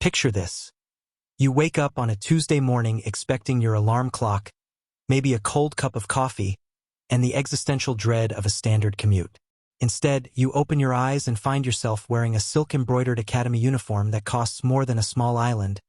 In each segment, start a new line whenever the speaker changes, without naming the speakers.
Picture this. You wake up on a Tuesday morning expecting your alarm clock, maybe a cold cup of coffee, and the existential dread of a standard commute. Instead, you open your eyes and find yourself wearing a silk-embroidered academy uniform that costs more than a small island,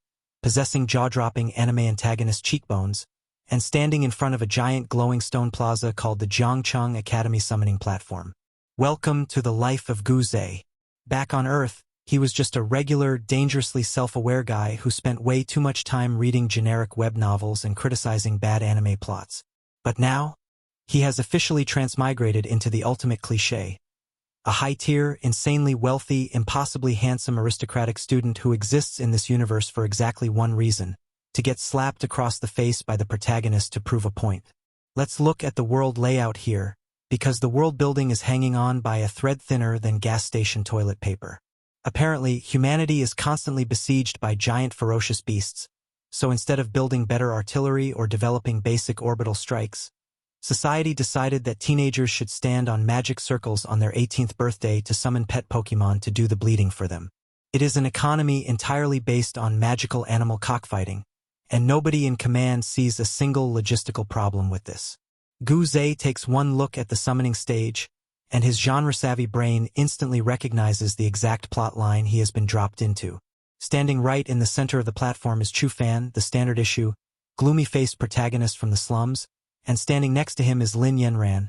possessing jaw-dropping anime antagonist cheekbones, and standing in front of a giant glowing stone plaza called the Jiang Academy Summoning Platform. Welcome to the life of Guzei. Back on Earth, he was just a regular, dangerously self-aware guy who spent way too much time reading generic web novels and criticizing bad anime plots. But now, he has officially transmigrated into the ultimate cliché. A high-tier, insanely wealthy, impossibly handsome aristocratic student who exists in this universe for exactly one reason: to get slapped across the face by the protagonist to prove a point. Let's look at the world layout here, because the world building is hanging on by a thread thinner than gas station toilet paper. Apparently, humanity is constantly besieged by giant ferocious beasts, so instead of building better artillery or developing basic orbital strikes, society decided that teenagers should stand on magic circles on their 18th birthday to summon pet Pokemon to do the bleeding for them. It is an economy entirely based on magical animal cockfighting, and nobody in command sees a single logistical problem with this. Guzei takes one look at the summoning stage, and his genre-savvy brain instantly recognizes the exact plot line he has been dropped into. Standing right in the center of the platform is Chu Fan, the standard issue, gloomy-faced protagonist from the slums, and standing next to him is Lin Yanran,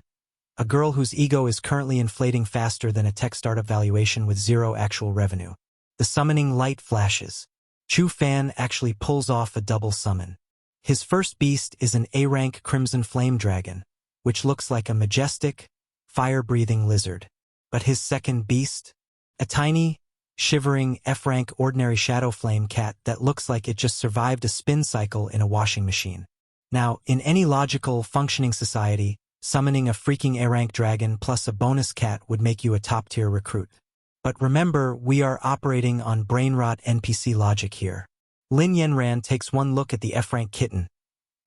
a girl whose ego is currently inflating faster than a tech startup valuation with zero actual revenue. The summoning light flashes. Chu Fan actually pulls off a double summon. His first beast is an A-rank Crimson Flame Dragon, which looks like a majestic, fire-breathing lizard. But his second beast? A tiny, shivering F-rank ordinary Shadow Flame cat that looks like it just survived a spin cycle in a washing machine. Now, in any logical, functioning society, summoning a freaking A-rank dragon plus a bonus cat would make you a top-tier recruit. But remember, we are operating on brain-rot NPC logic here. Lin Yanran takes one look at the F-rank kitten,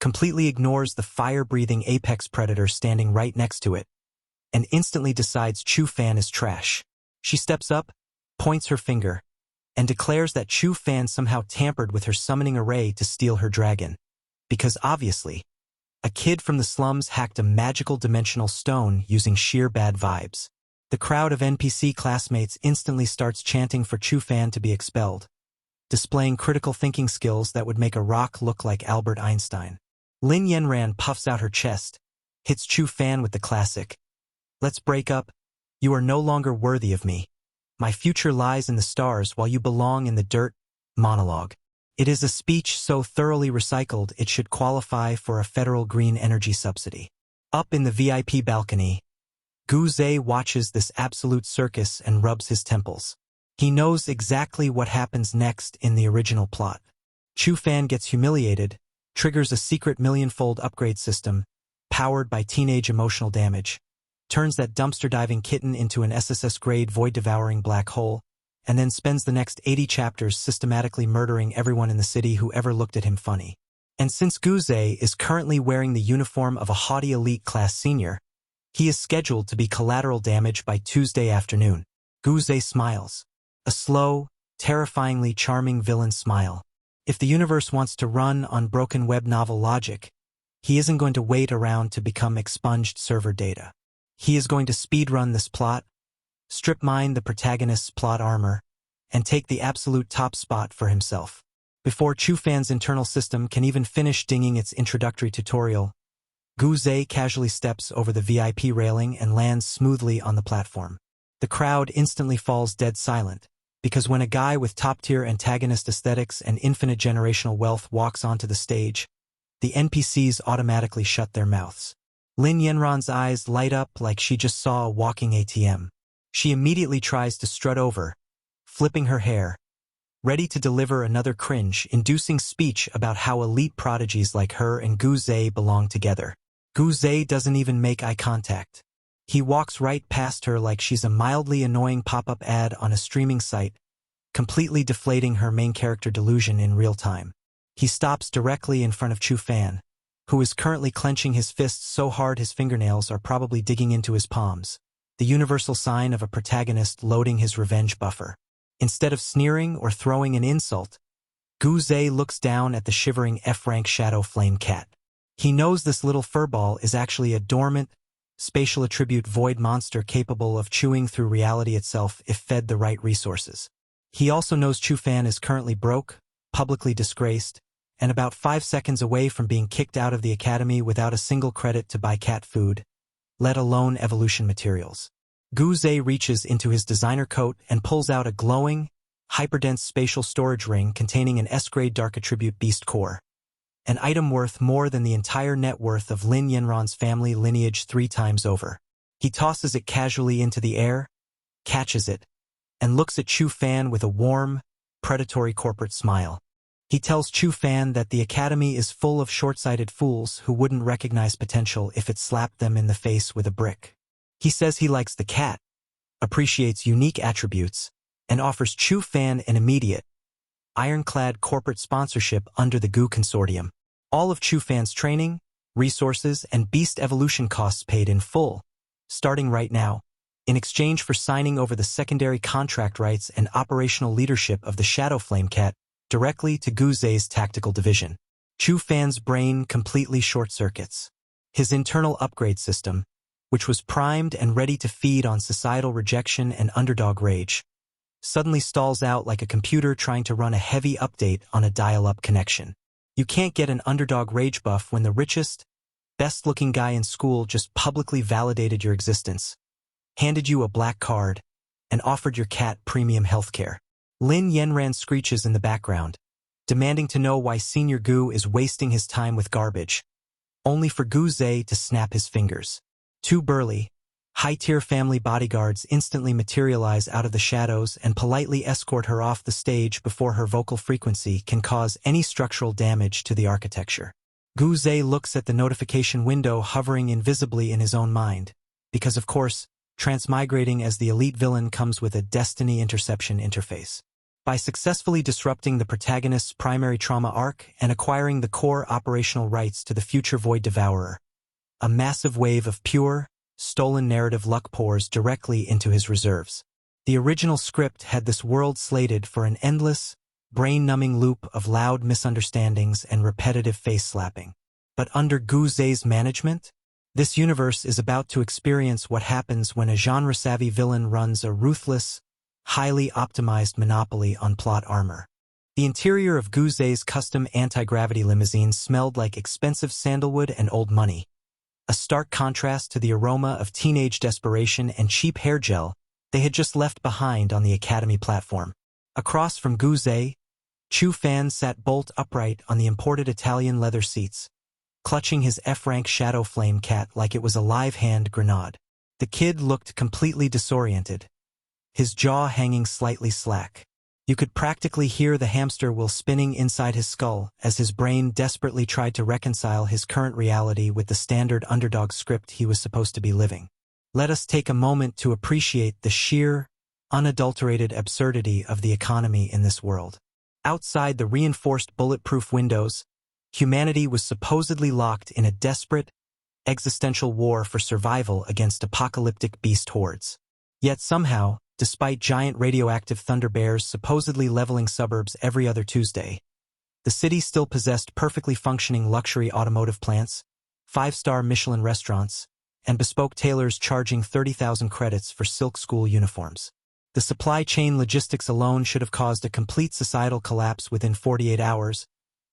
completely ignores the fire-breathing apex predator standing right next to it, and instantly decides Chu Fan is trash. She steps up, points her finger, and declares that Chu Fan somehow tampered with her summoning array to steal her dragon. Because obviously, a kid from the slums hacked a magical dimensional stone using sheer bad vibes. The crowd of NPC classmates instantly starts chanting for Chu Fan to be expelled, displaying critical thinking skills that would make a rock look like Albert Einstein. Lin Yanran puffs out her chest, hits Chu Fan with the classic, "Let's break up. You are no longer worthy of me. My future lies in the stars while you belong in the dirt," monologue. It is a speech so thoroughly recycled it should qualify for a federal green energy subsidy. Up in the VIP balcony, Guzei watches this absolute circus and rubs his temples. He knows exactly what happens next in the original plot. Chu Fan gets humiliated, triggers a secret millionfold upgrade system, powered by teenage emotional damage, turns that dumpster-diving kitten into an SSS-grade void-devouring black hole, and then spends the next 80 chapters systematically murdering everyone in the city who ever looked at him funny. And since Guzei is currently wearing the uniform of a haughty elite class senior, he is scheduled to be collateral damage by Tuesday afternoon. Guzei smiles. A slow, terrifyingly charming villain smile. If the universe wants to run on broken web novel logic, he isn't going to wait around to become expunged server data. He is going to speedrun this plot, strip mine the protagonist's plot armor, and take the absolute top spot for himself. Before Chu Fan's internal system can even finish dinging its introductory tutorial, Guzei casually steps over the VIP railing and lands smoothly on the platform. The crowd instantly falls dead silent, because when a guy with top-tier antagonist aesthetics and infinite generational wealth walks onto the stage, the NPCs automatically shut their mouths. Lin Yanran's eyes light up like she just saw a walking ATM. She immediately tries to strut over, flipping her hair, ready to deliver another cringe-inducing speech about how elite prodigies like her and Guzei belong together. Guzei doesn't even make eye contact. He walks right past her like she's a mildly annoying pop-up ad on a streaming site, completely deflating her main character delusion in real time. He stops directly in front of Chu Fan, who is currently clenching his fists so hard his fingernails are probably digging into his palms, the universal sign of a protagonist loading his revenge buffer. Instead of sneering or throwing an insult, Guzei looks down at the shivering F-rank shadow flame cat. He knows this little furball is actually a dormant, spatial attribute void monster capable of chewing through reality itself if fed the right resources. He also knows Chu-Fan is currently broke, publicly disgraced, and about 5 seconds away from being kicked out of the academy without a single credit to buy cat food, let alone evolution materials. Guzei reaches into his designer coat and pulls out a glowing, hyperdense spatial storage ring containing an S-grade dark attribute beast core, an item worth more than the entire net worth of Lin Yanran's family lineage 3 times over. He tosses it casually into the air, catches it, and looks at Chu-Fan with a warm, predatory corporate smile. He tells Chu-Fan that the academy is full of short-sighted fools who wouldn't recognize potential if it slapped them in the face with a brick. He says he likes the cat, appreciates unique attributes, and offers Chu-Fan an immediate, ironclad corporate sponsorship under the GU Consortium. All of Chu-Fan's training, resources, and beast evolution costs paid in full, starting right now, in exchange for signing over the secondary contract rights and operational leadership of the Shadow Flame Cat directly to Guzei's tactical division. Chu-Fan's brain completely short-circuits. His internal upgrade system, which was primed and ready to feed on societal rejection and underdog rage, suddenly stalls out like a computer trying to run a heavy update on a dial-up connection. You can't get an underdog rage buff when the richest, best-looking guy in school just publicly validated your existence, handed you a black card, and offered your cat premium healthcare. Lin Yanran screeches in the background, demanding to know why Senior Gu is wasting his time with garbage, only for Guzei to snap his fingers. 2 burly, high-tier family bodyguards instantly materialize out of the shadows and politely escort her off the stage before her vocal frequency can cause any structural damage to the architecture. Guzei looks at the notification window hovering invisibly in his own mind, because of course, Transmigrating as the elite villain comes with a destiny interception interface. By successfully disrupting the protagonist's primary trauma arc and acquiring the core operational rights to the future Void Devourer, a massive wave of pure, stolen narrative luck pours directly into his reserves. The original script had this world slated for an endless, brain-numbing loop of loud misunderstandings and repetitive face-slapping. But under Guzei's management, this universe is about to experience what happens when a genre-savvy villain runs a ruthless, highly optimized monopoly on plot armor. The interior of Guzei's custom anti-gravity limousine smelled like expensive sandalwood and old money, a stark contrast to the aroma of teenage desperation and cheap hair gel they had just left behind on the academy platform. Across from Guzei, Chu-Fan sat bolt upright on the imported Italian leather seats, clutching his F-rank Shadow Flame Cat like it was a live-hand grenade. The kid looked completely disoriented, his jaw hanging slightly slack. You could practically hear the hamster wheel spinning inside his skull as his brain desperately tried to reconcile his current reality with the standard underdog script he was supposed to be living. Let us take a moment to appreciate the sheer, unadulterated absurdity of the economy in this world. Outside the reinforced bulletproof windows, humanity was supposedly locked in a desperate, existential war for survival against apocalyptic beast hordes. Yet somehow, despite giant radioactive thunder bears supposedly leveling suburbs every other Tuesday, the city still possessed perfectly functioning luxury automotive plants, 5-star Michelin restaurants, and bespoke tailors charging 30,000 credits for silk school uniforms. The supply chain logistics alone should have caused a complete societal collapse within 48 hours,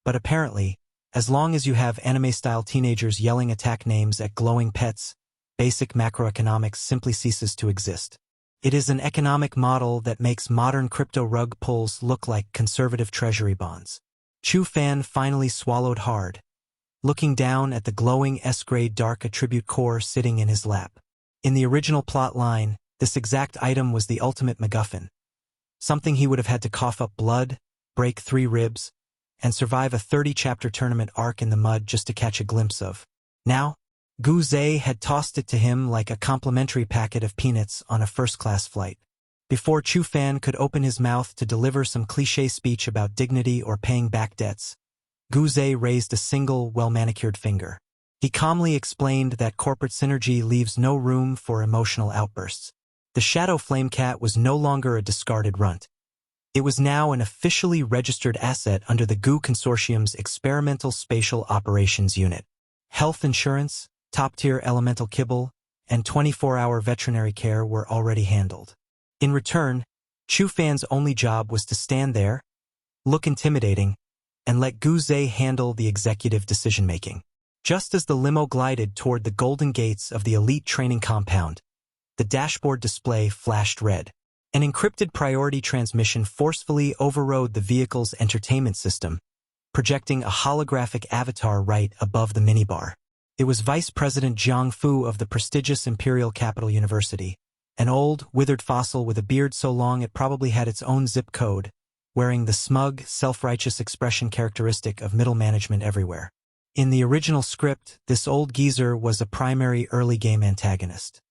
but apparently, as long as you have anime-style teenagers yelling attack names at glowing pets, basic macroeconomics simply ceases to exist. It is an economic model that makes modern crypto rug pulls look like conservative treasury bonds. Chu-Fan finally swallowed hard, looking down at the glowing S-grade dark attribute core sitting in his lap. In the original plot line, this exact item was the ultimate MacGuffin, something he would have had to cough up blood, break 3 ribs, and survive a 30-chapter tournament arc in the mud just to catch a glimpse of. Now, Guzei had tossed it to him like a complimentary packet of peanuts on a first-class flight. Before Chu-Fan could open his mouth to deliver some cliché speech about dignity or paying back debts, Guzei raised a single, well-manicured finger. He calmly explained that corporate synergy leaves no room for emotional outbursts. The Shadow Flame Cat was no longer a discarded runt. It was now an officially registered asset under the GU Consortium's Experimental Spatial Operations Unit. Health insurance, top-tier elemental kibble, and 24-hour veterinary care were already handled. In return, Chu Fan's only job was to stand there, look intimidating, and let Guzei handle the executive decision-making. Just as the limo glided toward the golden gates of the elite training compound, the dashboard display flashed red. An encrypted priority transmission forcefully overrode the vehicle's entertainment system, projecting a holographic avatar right above the minibar. It was Vice President Jiang of the prestigious Imperial Capital University, an old, withered fossil with a beard so long it probably had its own zip code, wearing the smug, self-righteous expression characteristic of middle management everywhere. In the original script, this old geezer was a primary early-game antagonist.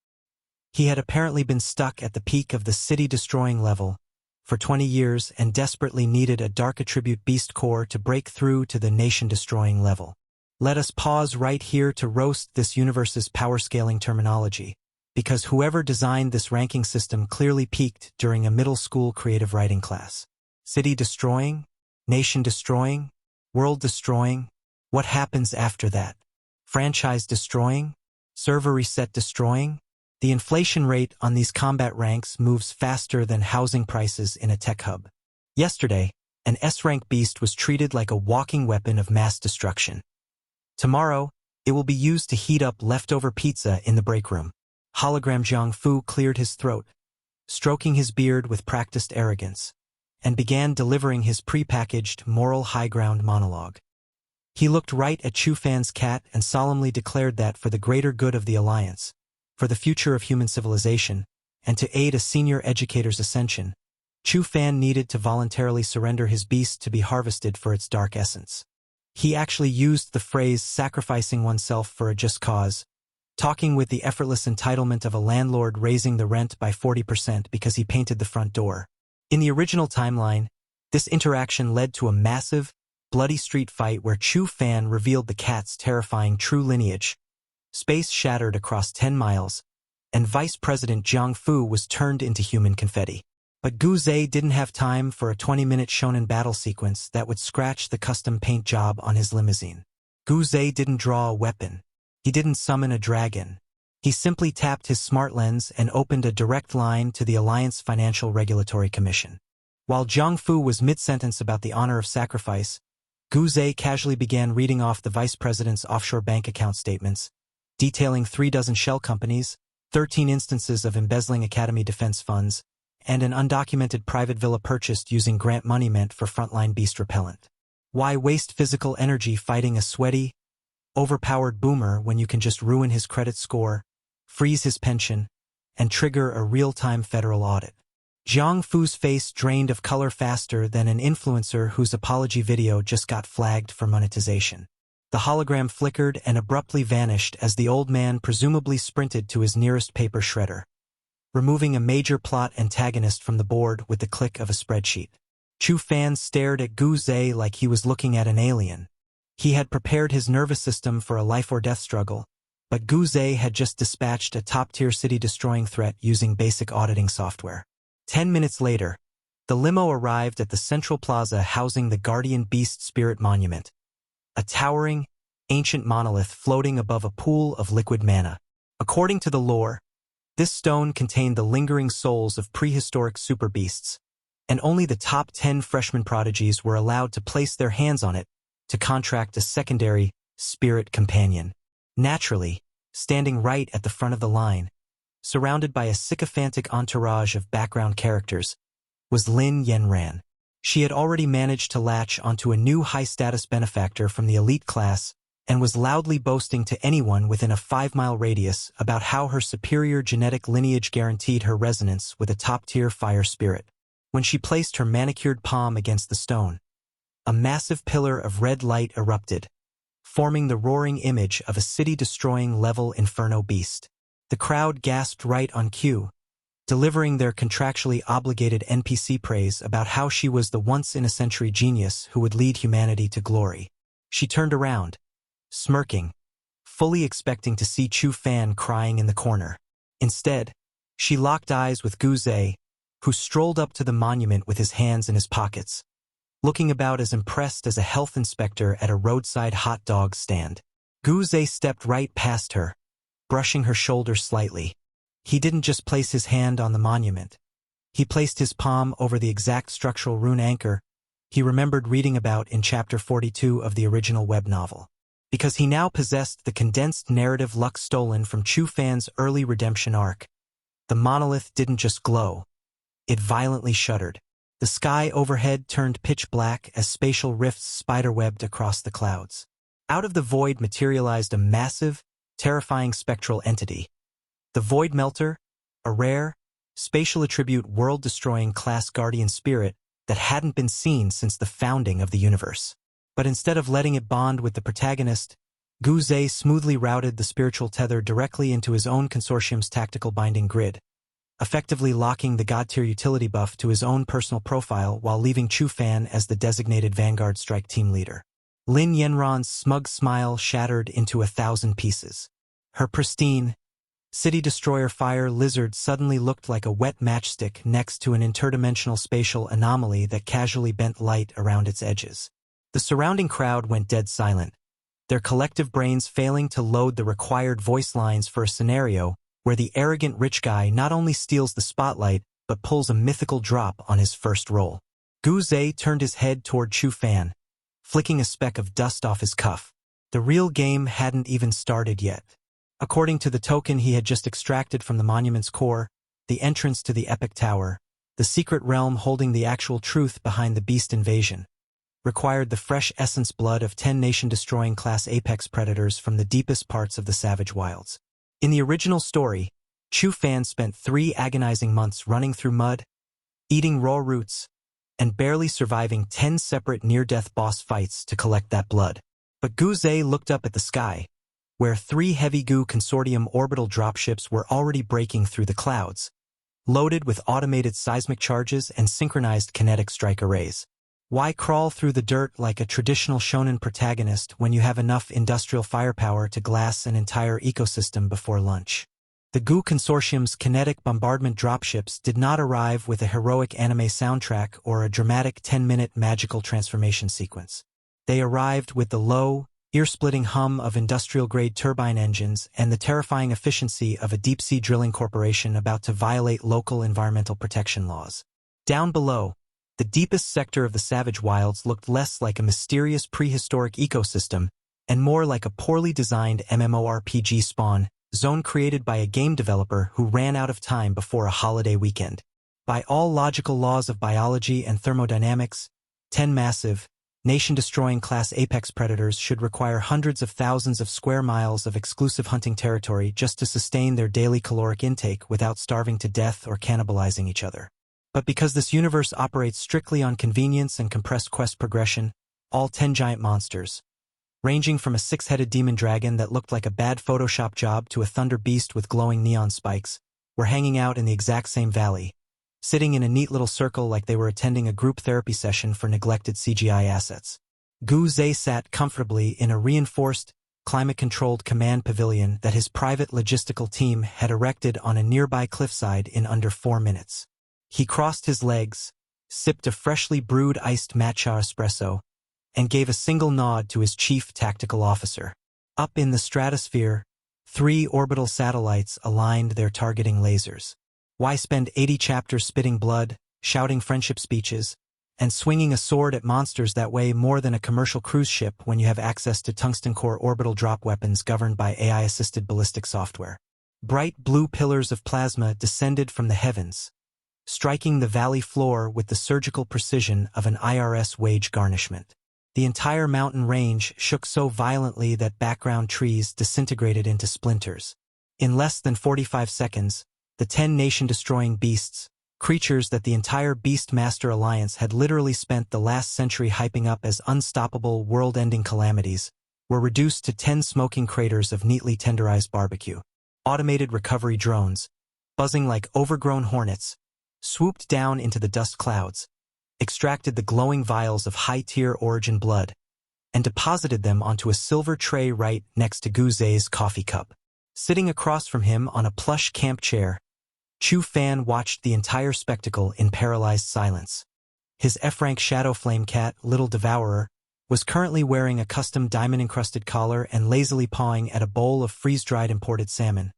He had apparently been stuck at the peak of the city-destroying level for 20 years and desperately needed a dark attribute beast core to break through to the nation-destroying level. Let us pause right here to roast this universe's power-scaling terminology, because whoever designed this ranking system clearly peaked during a middle school creative writing class. City-destroying? Nation-destroying? World-destroying? What happens after that? Franchise-destroying? Server reset-destroying? The inflation rate on these combat ranks moves faster than housing prices in a tech hub. Yesterday, an S-rank beast was treated like a walking weapon of mass destruction. Tomorrow, it will be used to heat up leftover pizza in the break room. Hologram Jiang cleared his throat, stroking his beard with practiced arrogance, and began delivering his prepackaged moral high ground monologue. He looked right at Chu Fan's cat and solemnly declared that for the greater good of the Alliance, for the future of human civilization, and to aid a senior educator's ascension, Chu Fan needed to voluntarily surrender his beast to be harvested for its dark essence. He actually used the phrase sacrificing oneself for a just cause, talking with the effortless entitlement of a landlord raising the rent by 40% because he painted the front door. In the original timeline, this interaction led to a massive, bloody street fight where Chu Fan revealed the cat's terrifying true lineage. Space shattered across 10 miles, and Vice President Jiang was turned into human confetti. But Guzei didn't have time for a 20-minute shonen battle sequence that would scratch the custom paint job on his limousine. Guzei didn't draw a weapon. He didn't summon a dragon. He simply tapped his smart lens and opened a direct line to the Alliance Financial Regulatory Commission. While Jiang was mid-sentence about the honor of sacrifice, Guzei casually began reading off the vice president's offshore bank account statements, detailing 36 shell companies, 13 instances of embezzling Academy defense funds, and an undocumented private villa purchased using grant money meant for frontline beast repellent. Why waste physical energy fighting a sweaty, overpowered boomer when you can just ruin his credit score, freeze his pension, and trigger a real-time federal audit? Jiang Fu's face drained of color faster than an influencer whose apology video just got flagged for monetization. The hologram flickered and abruptly vanished as the old man presumably sprinted to his nearest paper shredder, removing a major plot antagonist from the board with the click of a spreadsheet. Chu Fan stared at Guzei like he was looking at an alien. He had prepared his nervous system for a life-or-death struggle, but Guzei had just dispatched a top-tier city-destroying threat using basic auditing software. 10 minutes later, the limo arrived at the central plaza housing the Guardian Beast Spirit Monument, a towering, ancient monolith floating above a pool of liquid mana. According to the lore, this stone contained the lingering souls of prehistoric super beasts, and only the top 10 freshman prodigies were allowed to place their hands on it to contract a secondary spirit companion. Naturally, standing right at the front of the line, surrounded by a sycophantic entourage of background characters, was Lin Yenran. She had already managed to latch onto a new high-status benefactor from the elite class and was loudly boasting to anyone within a 5-mile radius about how her superior genetic lineage guaranteed her resonance with a top-tier fire spirit. When she placed her manicured palm against the stone, a massive pillar of red light erupted, forming the roaring image of a city-destroying level inferno beast. The crowd gasped right on cue, delivering their contractually obligated NPC praise about how she was the once-in-a-century genius who would lead humanity to glory. She turned around, smirking, fully expecting to see Chu Fan crying in the corner. Instead, she locked eyes with Guzei, who strolled up to the monument with his hands in his pockets, looking about as impressed as a health inspector at a roadside hot dog stand. Guzei stepped right past her, brushing her shoulder slightly. He didn't just place his hand on the monument. He placed his palm over the exact structural rune anchor he remembered reading about in Chapter 42 of the original web novel. Because he now possessed the condensed narrative luck stolen from Chu Fan's early redemption arc, the monolith didn't just glow. It violently shuddered. The sky overhead turned pitch black as spatial rifts spiderwebbed across the clouds. Out of the void materialized a massive, terrifying spectral entity. The Void Melter, a rare, spatial attribute world-destroying class guardian spirit that hadn't been seen since the founding of the universe. But instead of letting it bond with the protagonist, Guzei smoothly routed the spiritual tether directly into his own consortium's tactical binding grid, effectively locking the god-tier utility buff to his own personal profile while leaving Chu Fan as the designated Vanguard Strike team leader. Lin Yanron's smug smile shattered into 1,000 pieces. Her pristine, City Destroyer Fire Lizard suddenly looked like a wet matchstick next to an interdimensional spatial anomaly that casually bent light around its edges. The surrounding crowd went dead silent, their collective brains failing to load the required voice lines for a scenario where the arrogant rich guy not only steals the spotlight but pulls a mythical drop on his first roll. Guzei turned his head toward Chu Fan, flicking a speck of dust off his cuff. The real game hadn't even started yet. According to the token he had just extracted from the monument's core, the entrance to the Epic Tower, the secret realm holding the actual truth behind the beast invasion, required the fresh essence blood of 10 nation-destroying class apex predators from the deepest parts of the savage wilds. In the original story, Chu Fan spent 3 agonizing months running through mud, eating raw roots, and barely surviving 10 separate near-death boss fights to collect that blood. But Guzei looked up at the sky, where 3 heavy goo consortium orbital dropships were already breaking through the clouds, loaded with automated seismic charges and synchronized kinetic strike arrays. Why crawl through the dirt like a traditional shonen protagonist when you have enough industrial firepower to glass an entire ecosystem before lunch? The Goo Consortium's kinetic bombardment dropships did not arrive with a heroic anime soundtrack or a dramatic 10-minute magical transformation sequence. They arrived with the low, ear-splitting hum of industrial-grade turbine engines and the terrifying efficiency of a deep-sea drilling corporation about to violate local environmental protection laws. Down below, the deepest sector of the savage wilds looked less like a mysterious prehistoric ecosystem and more like a poorly designed MMORPG spawn zone created by a game developer who ran out of time before a holiday weekend. By all logical laws of biology and thermodynamics, 10 massive, nation-destroying class apex predators should require hundreds of thousands of square miles of exclusive hunting territory just to sustain their daily caloric intake without starving to death or cannibalizing each other. But because this universe operates strictly on convenience and compressed quest progression, all 10 giant monsters, ranging from a 6-headed demon dragon that looked like a bad Photoshop job to a thunder beast with glowing neon spikes, were hanging out in the exact same valley, sitting in a neat little circle like they were attending a group therapy session for neglected CGI assets. Guzei sat comfortably in a reinforced, climate-controlled command pavilion that his private logistical team had erected on a nearby cliffside in under 4 minutes. He crossed his legs, sipped a freshly brewed iced matcha espresso, and gave a single nod to his chief tactical officer. Up in the stratosphere, 3 orbital satellites aligned their targeting lasers. Why spend 80 chapters spitting blood, shouting friendship speeches, and swinging a sword at monsters that weigh more than a commercial cruise ship when you have access to tungsten core orbital drop weapons governed by AI-assisted ballistic software? Bright blue pillars of plasma descended from the heavens, striking the valley floor with the surgical precision of an IRS wage garnishment. The entire mountain range shook so violently that background trees disintegrated into splinters. In less than 45 seconds, the 10 nation-destroying beasts, creatures that the entire Beastmaster Alliance had literally spent the last century hyping up as unstoppable world-ending calamities, were reduced to 10 smoking craters of neatly tenderized barbecue. Automated recovery drones, buzzing like overgrown hornets, swooped down into the dust clouds, extracted the glowing vials of high-tier origin blood, and deposited them onto a silver tray right next to Guzei's coffee cup. Sitting across from him on a plush camp chair, Chu Fan watched the entire spectacle in paralyzed silence. His F-rank Shadow Flame cat, Little Devourer, was currently wearing a custom diamond-encrusted collar and lazily pawing at a bowl of freeze-dried imported salmon,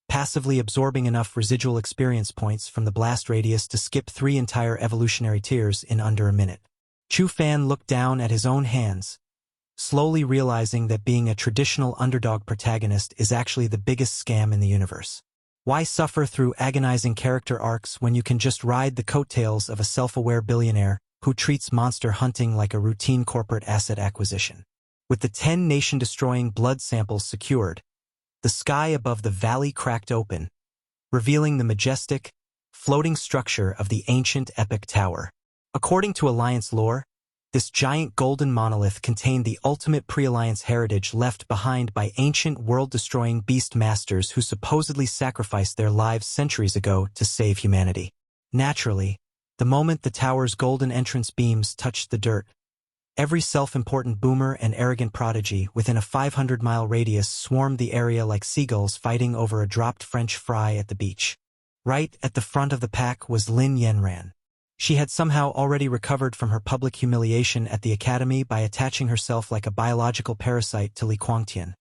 passively absorbing enough residual experience points from the blast radius to skip 3 entire evolutionary tiers in under a minute. Chu Fan looked down at his own hands, slowly realizing that being a traditional underdog protagonist is actually the biggest scam in the universe. Why suffer through agonizing character arcs when you can just ride the coattails of a self-aware billionaire who treats monster hunting like a routine corporate asset acquisition? With the 10 nation-destroying blood samples secured, the sky above the valley cracked open, revealing the majestic, floating structure of the ancient epic tower. According to Alliance lore, this giant golden monolith contained the ultimate pre-Alliance heritage left behind by ancient world-destroying beast masters who supposedly sacrificed their lives centuries ago to save humanity. Naturally, the moment the tower's golden entrance beams touched the dirt, every self-important boomer and arrogant prodigy within a 500-mile radius swarmed the area like seagulls fighting over a dropped French fry at the beach. Right at the front of the pack was Lin Yanran. She had somehow already recovered from her public humiliation at the academy by attaching herself like a biological parasite to Li Guangtian,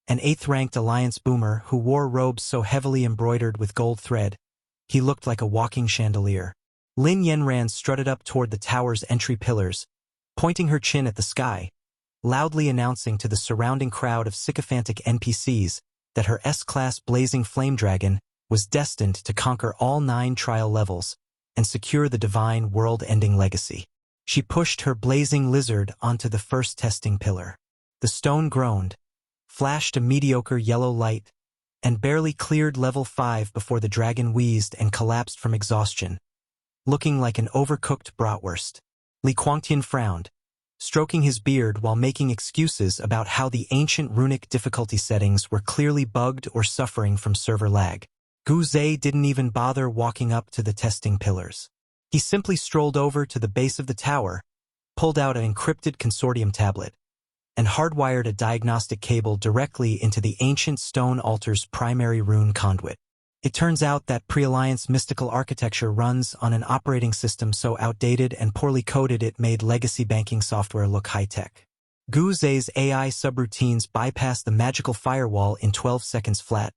an 8th-ranked Alliance boomer who wore robes so heavily embroidered with gold thread, he looked like a walking chandelier. Lin Yanran strutted up toward the tower's entry pillars, pointing her chin at the sky, loudly announcing to the surrounding crowd of sycophantic NPCs that her S-class blazing flame dragon was destined to conquer all 9 trial levels and secure the divine world-ending legacy. She pushed her blazing lizard onto the first testing pillar. The stone groaned, flashed a mediocre yellow light, and barely cleared level 5 before the dragon wheezed and collapsed from exhaustion, looking like an overcooked bratwurst. Li Guangtian frowned, stroking his beard while making excuses about how the ancient runic difficulty settings were clearly bugged or suffering from server lag. Guzei didn't even bother walking up to the testing pillars. He simply strolled over to the base of the tower, pulled out an encrypted consortium tablet, and hardwired a diagnostic cable directly into the ancient stone altar's primary rune conduit. It turns out that pre-Alliance mystical architecture runs on an operating system so outdated and poorly coded it made legacy banking software look high-tech. Guzei's AI subroutines bypassed the magical firewall in 12 seconds flat,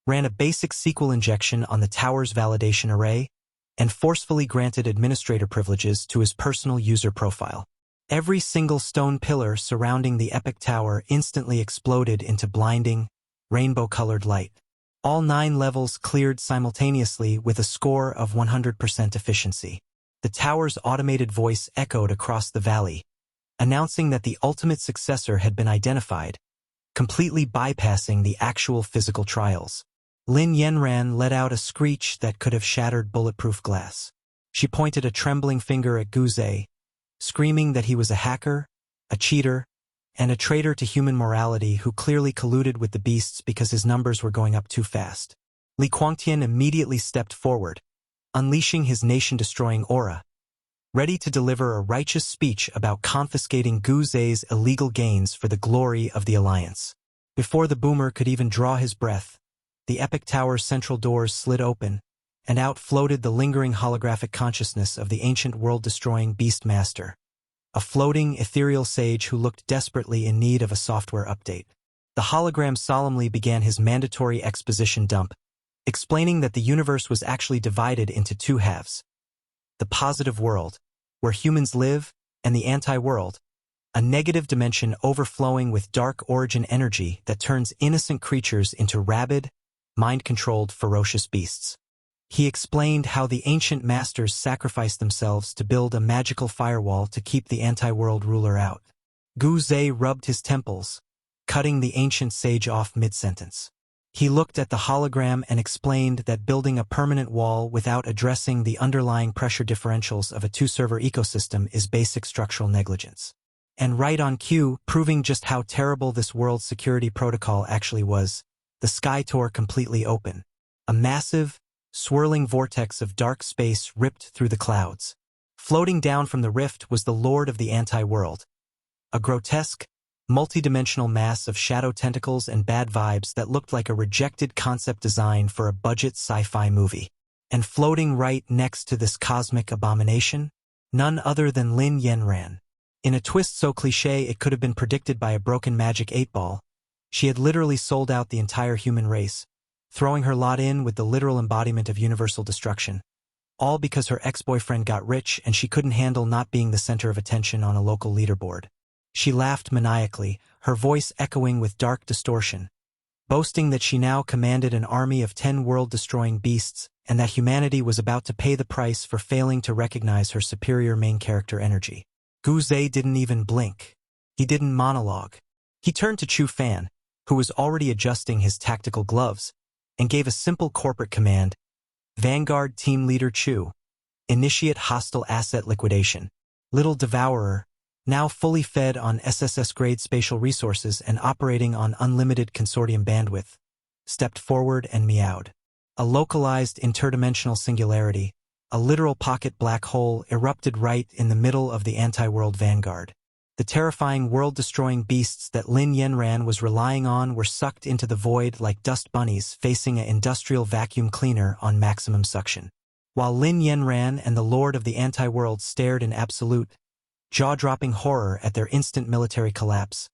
ran a basic SQL injection on the tower's validation array, and forcefully granted administrator privileges to his personal user profile. Every single stone pillar surrounding the epic tower instantly exploded into blinding, rainbow-colored light. All 9 levels cleared simultaneously with a score of 100% efficiency. The tower's automated voice echoed across the valley, announcing that the ultimate successor had been identified, completely bypassing the actual physical trials. Lin Yanran let out a screech that could have shattered bulletproof glass. She pointed a trembling finger at Guzei, screaming that he was a hacker, a cheater, and a traitor to human morality who clearly colluded with the beasts because his numbers were going up too fast. Li Guangtian immediately stepped forward, unleashing his nation-destroying aura, ready to deliver a righteous speech about confiscating Guzei's illegal gains for the glory of the Alliance. Before the boomer could even draw his breath, the epic tower's central doors slid open, and out floated the lingering holographic consciousness of the ancient world-destroying Beastmaster, a floating, ethereal sage who looked desperately in need of a software update. The hologram solemnly began his mandatory exposition dump, explaining that the universe was actually divided into 2 halves. The positive world, where humans live, and the anti-world, a negative dimension overflowing with dark origin energy that turns innocent creatures into rabid, mind-controlled, ferocious beasts. He explained how the ancient masters sacrificed themselves to build a magical firewall to keep the anti-world ruler out. Guzei rubbed his temples, cutting the ancient sage off mid-sentence. He looked at the hologram and explained that building a permanent wall without addressing the underlying pressure differentials of a 2-server ecosystem is basic structural negligence. And right on cue, proving just how terrible this world's security protocol actually was, the sky tore completely open. A massive, swirling vortex of dark space ripped through the clouds. Floating down from the rift was the Lord of the Anti-World, a grotesque, multi-dimensional mass of shadow tentacles and bad vibes that looked like a rejected concept design for a budget sci-fi movie. And floating right next to this cosmic abomination? None other than Lin Yanran. In a twist so cliché it could have been predicted by a broken magic 8-ball, she had literally sold out the entire human race, throwing her lot in with the literal embodiment of universal destruction. All because her ex-boyfriend got rich and she couldn't handle not being the center of attention on a local leaderboard. She laughed maniacally, her voice echoing with dark distortion, boasting that she now commanded an army of 10 world-destroying beasts and that humanity was about to pay the price for failing to recognize her superior main character energy. Guzei didn't even blink. He didn't monologue. He turned to Chu Fan, who was already adjusting his tactical gloves, and gave a simple corporate command: Vanguard Team Leader Chu, initiate hostile asset liquidation. Little Devourer, now fully fed on SSS-grade spatial resources and operating on unlimited consortium bandwidth, stepped forward and meowed. A localized interdimensional singularity, a literal pocket black hole, erupted right in the middle of the anti-world vanguard. The terrifying world-destroying beasts that Lin Yanran was relying on were sucked into the void like dust bunnies facing an industrial vacuum cleaner on maximum suction. While Lin Yanran and the Lord of the Anti-World stared in absolute, jaw-dropping horror at their instant military collapse,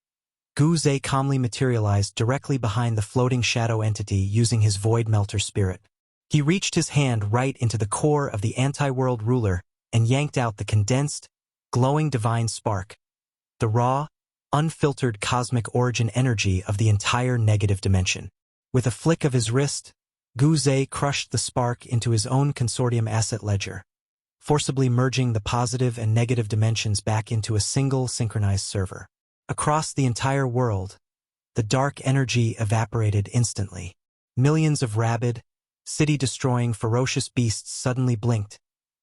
Guzei calmly materialized directly behind the floating shadow entity using his void melter spirit. He reached his hand right into the core of the anti-world ruler and yanked out the condensed, glowing divine spark, the raw, unfiltered cosmic origin energy of the entire negative dimension. With a flick of his wrist, Guzei crushed the spark into his own consortium asset ledger, forcibly merging the positive and negative dimensions back into a single synchronized server. Across the entire world, the dark energy evaporated instantly. Millions of rabid, city-destroying ferocious beasts suddenly blinked,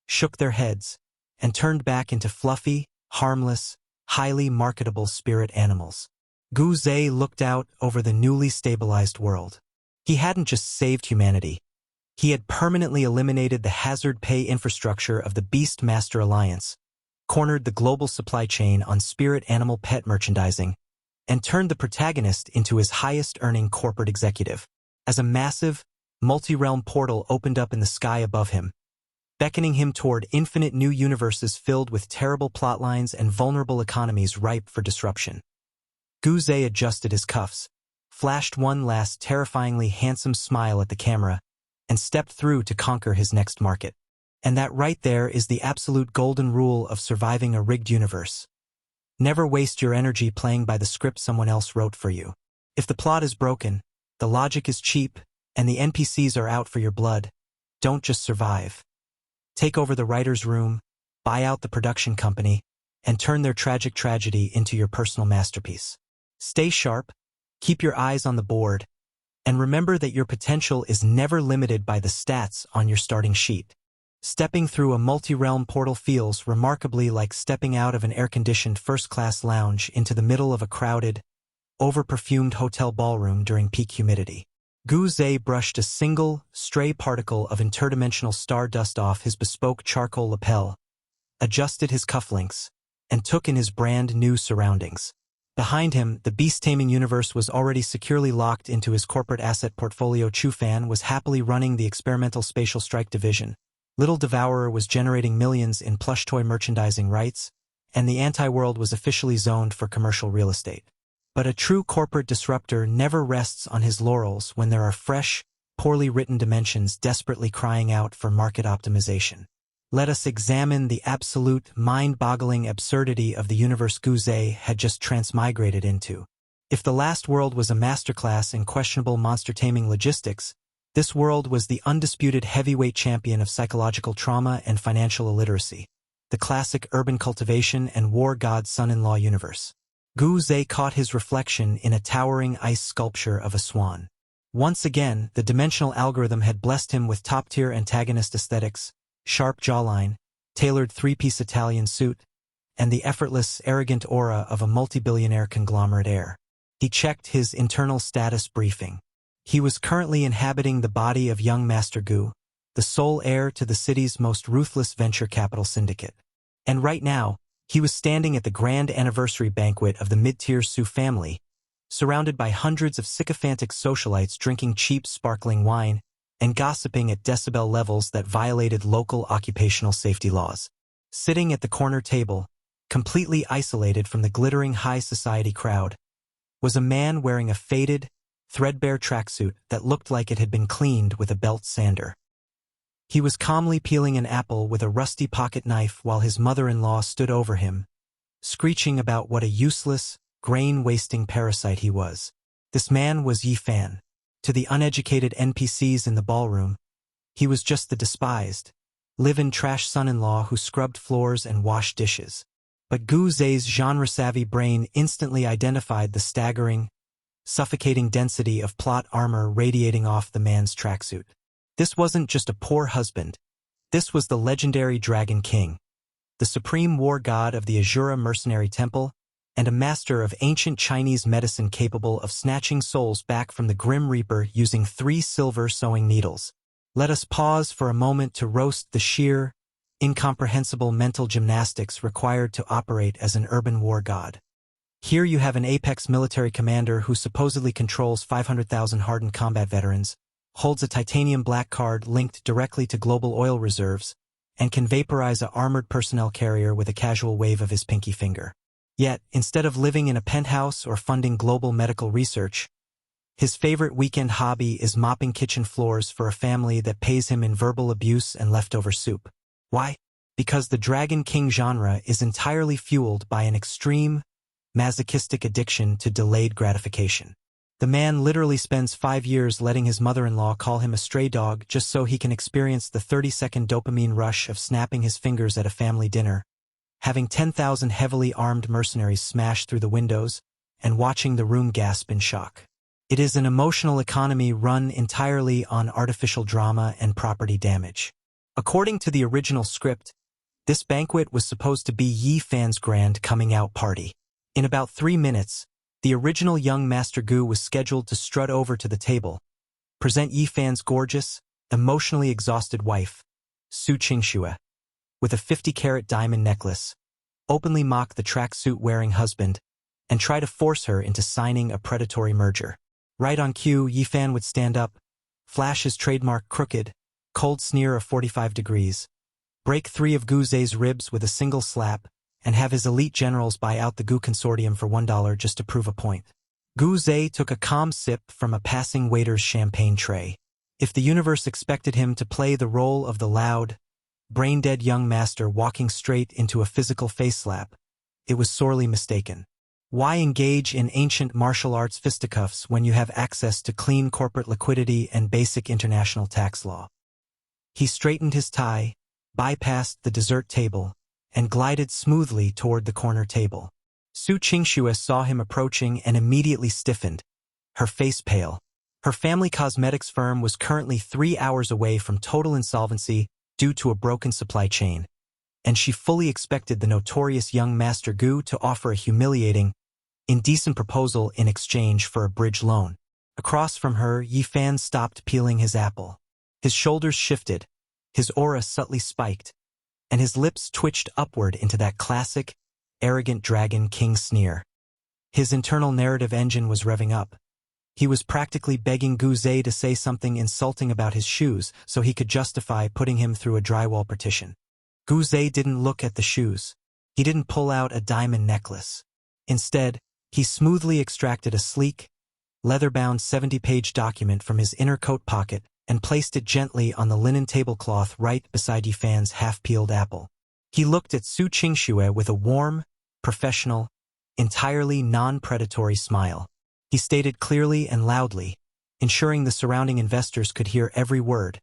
shook their heads, and turned back into fluffy, harmless, highly marketable spirit animals. Guzei looked out over the newly stabilized world. He hadn't just saved humanity. He had permanently eliminated the hazard pay infrastructure of the Beast Master Alliance, cornered the global supply chain on spirit animal pet merchandising, and turned the Protagonist into his highest-earning corporate executive. As a massive, multi-realm portal opened up in the sky above him, beckoning him toward infinite new universes filled with terrible plotlines and vulnerable economies ripe for disruption. Guzei adjusted his cuffs, flashed one last terrifyingly handsome smile at the camera, and stepped through to conquer his next market. And that right there is the absolute golden rule of surviving a rigged universe. Never waste your energy playing by the script someone else wrote for you. If the plot is broken, the logic is cheap, and the NPCs are out for your blood, don't just survive. Take over the writer's room, buy out the production company, and turn their tragic tragedy into your personal masterpiece. Stay sharp, keep your eyes on the board, and remember that your potential is never limited by the stats on your starting sheet. Stepping through a multi-realm portal feels remarkably like stepping out of an air-conditioned first-class lounge into the middle of a crowded, over-perfumed hotel ballroom during peak humidity. Guzei brushed a single, stray particle of interdimensional stardust off his bespoke charcoal lapel, adjusted his cufflinks, and took in his brand-new surroundings. Behind him, the beast-taming universe was already securely locked into his corporate asset portfolio. Chu Fan was happily running the experimental spatial strike division. Little Devourer was generating millions in plush toy merchandising rights, and the anti-world was officially zoned for commercial real estate. But a true corporate disruptor never rests on his laurels when there are fresh, poorly written dimensions desperately crying out for market optimization. Let us examine the absolute, mind-boggling absurdity of the universe Guzei had just transmigrated into. If the last world was a masterclass in questionable monster-taming logistics, this world was the undisputed heavyweight champion of psychological trauma and financial illiteracy, the classic urban cultivation and war god son-in-law universe. Guzei caught his reflection in a towering ice sculpture of a swan. Once again, the dimensional algorithm had blessed him with top-tier antagonist aesthetics, sharp jawline, tailored three-piece Italian suit, and the effortless, arrogant aura of a multi-billionaire conglomerate heir. He checked his internal status briefing. He was currently inhabiting the body of young Master Gu, the sole heir to the city's most ruthless venture capital syndicate. And right now, he was standing at the grand anniversary banquet of the mid-tier Su family, surrounded by hundreds of sycophantic socialites drinking cheap, sparkling wine, and gossiping at decibel levels that violated local occupational safety laws. Sitting at the corner table, completely isolated from the glittering high society crowd, was a man wearing a faded, threadbare tracksuit that looked like it had been cleaned with a belt sander. He was calmly peeling an apple with a rusty pocket knife while his mother-in-law stood over him, screeching about what a useless, grain-wasting parasite he was. This man was Yi Fan. To the uneducated NPCs in the ballroom, he was just the despised, live-in trash son-in-law who scrubbed floors and washed dishes. But Guzei's genre-savvy brain instantly identified the staggering, suffocating density of plot armor radiating off the man's tracksuit. This wasn't just a poor husband. This was the legendary Dragon King, the supreme war god of the Azura mercenary temple, and a master of ancient Chinese medicine capable of snatching souls back from the Grim Reaper using 3 silver sewing needles. Let us pause for a moment to roast the sheer, incomprehensible mental gymnastics required to operate as an urban war god. Here you have an apex military commander who supposedly controls 500,000 hardened combat veterans, holds a titanium black card linked directly to global oil reserves, and can vaporize a armored personnel carrier with a casual wave of his pinky finger. Yet, instead of living in a penthouse or funding global medical research, his favorite weekend hobby is mopping kitchen floors for a family that pays him in verbal abuse and leftover soup. Why? Because the Dragon King genre is entirely fueled by an extreme, masochistic addiction to delayed gratification. The man literally spends 5 years letting his mother-in-law call him a stray dog just so he can experience the 30-second dopamine rush of snapping his fingers at a family dinner, having 10,000 heavily armed mercenaries smash through the windows, and watching the room gasp in shock. It is an emotional economy run entirely on artificial drama and property damage. According to the original script, this banquet was supposed to be Yi Fan's grand coming-out party. In about 3 minutes, the original young Master Gu was scheduled to strut over to the table, present Yi Fan's gorgeous, emotionally exhausted wife, Su Qingxue, with a 50-carat diamond necklace, openly mock the tracksuit-wearing husband, and try to force her into signing a predatory merger. Right on cue, Yi Fan would stand up, flash his trademark crooked, cold sneer of 45 degrees, break 3 of Guzei's ribs with a single slap, and have his elite generals buy out the Gu consortium for $1 just to prove a point. Guzei took a calm sip from a passing waiter's champagne tray. If the universe expected him to play the role of the loud, brain-dead young master walking straight into a physical face slap, it was sorely mistaken. Why engage in ancient martial arts fisticuffs when you have access to clean corporate liquidity and basic international tax law? He straightened his tie, bypassed the dessert table, and glided smoothly toward the corner table. Su Qingxue saw him approaching and immediately stiffened, her face pale. Her family cosmetics firm was currently 3 hours away from total insolvency due to a broken supply chain, and she fully expected the notorious young Master Gu to offer a humiliating, indecent proposal in exchange for a bridge loan. Across from her, Yi Fan stopped peeling his apple. His shoulders shifted, his aura subtly spiked, and his lips twitched upward into that classic, arrogant Dragon King sneer. His internal narrative engine was revving up. He was practically begging Guzei to say something insulting about his shoes so he could justify putting him through a drywall partition. Guzei didn't look at the shoes. He didn't pull out a diamond necklace. Instead, he smoothly extracted a sleek, leather-bound 70-page document from his inner coat pocket and placed it gently on the linen tablecloth right beside Yi Fan's half-peeled apple. He looked at Su Qingxue with a warm, professional, entirely non-predatory smile. He stated clearly and loudly, ensuring the surrounding investors could hear every word,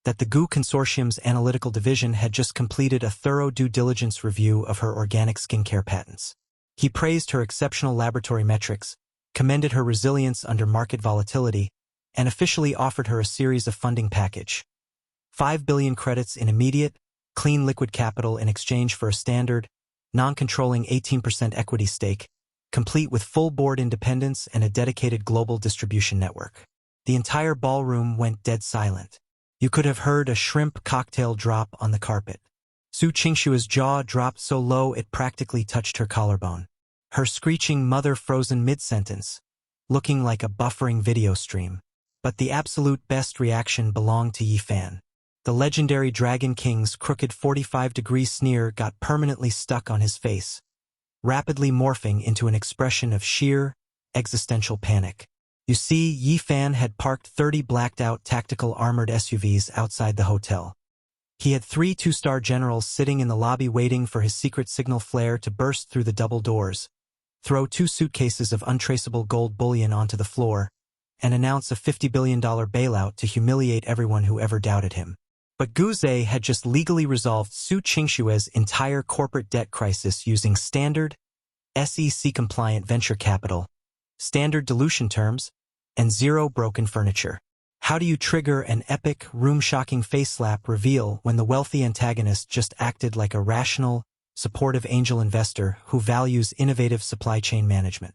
that the Gu Consortium's analytical division had just completed a thorough due diligence review of her organic skincare patents. He praised her exceptional laboratory metrics, commended her resilience under market volatility, and officially offered her a series of funding package. 5 billion credits in immediate, clean liquid capital in exchange for a standard, non-controlling 18% equity stake, complete with full board independence and a dedicated global distribution network. The entire ballroom went dead silent. You could have heard a shrimp cocktail drop on the carpet. Su Qingxue's jaw dropped so low it practically touched her collarbone. Her screeching mother frozen mid-sentence, looking like a buffering video stream. But the absolute best reaction belonged to Yi Fan. The legendary Dragon King's crooked 45-degree sneer got permanently stuck on his face, rapidly morphing into an expression of sheer, existential panic. You see, Yi Fan had parked 30 blacked-out tactical armored SUVs outside the hotel. He had 3 two-star generals sitting in the lobby waiting for his secret signal flare to burst through the double doors, throw 2 suitcases of untraceable gold bullion onto the floor, and announce a $50 billion bailout to humiliate everyone who ever doubted him. But Guzei had just legally resolved Su Qingshue's entire corporate debt crisis using standard, SEC-compliant venture capital, standard dilution terms, and zero broken furniture. How do you trigger an epic, room-shocking face-slap reveal when the wealthy antagonist just acted like a rational, supportive angel investor who values innovative supply chain management?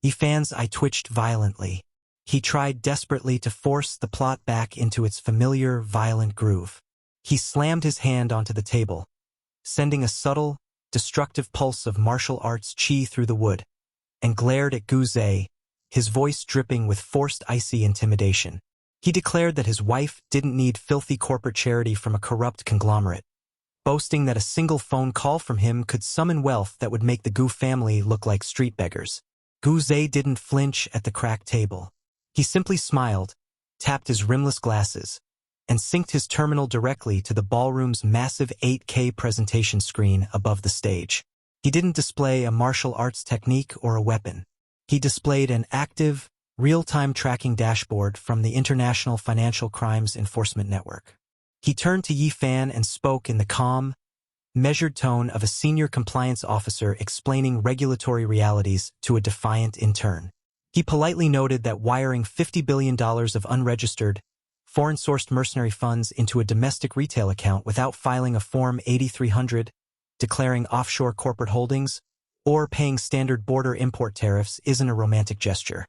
Yi Fan's eye twitched violently. He tried desperately to force the plot back into its familiar, violent groove. He slammed his hand onto the table, sending a subtle, destructive pulse of martial arts chi through the wood, and glared at Guzei, his voice dripping with forced icy intimidation. He declared that his wife didn't need filthy corporate charity from a corrupt conglomerate, boasting that a single phone call from him could summon wealth that would make the Gu family look like street beggars. Guzei didn't flinch at the cracked table. He simply smiled, tapped his rimless glasses, and synced his terminal directly to the ballroom's massive 8K presentation screen above the stage. He didn't display a martial arts technique or a weapon. He displayed an active, real-time tracking dashboard from the International Financial Crimes Enforcement Network. He turned to Yi Fan and spoke in the calm, measured tone of a senior compliance officer explaining regulatory realities to a defiant intern. He politely noted that wiring $50 billion of unregistered, foreign-sourced mercenary funds into a domestic retail account without filing a Form 8300, declaring offshore corporate holdings, or paying standard border import tariffs isn't a romantic gesture.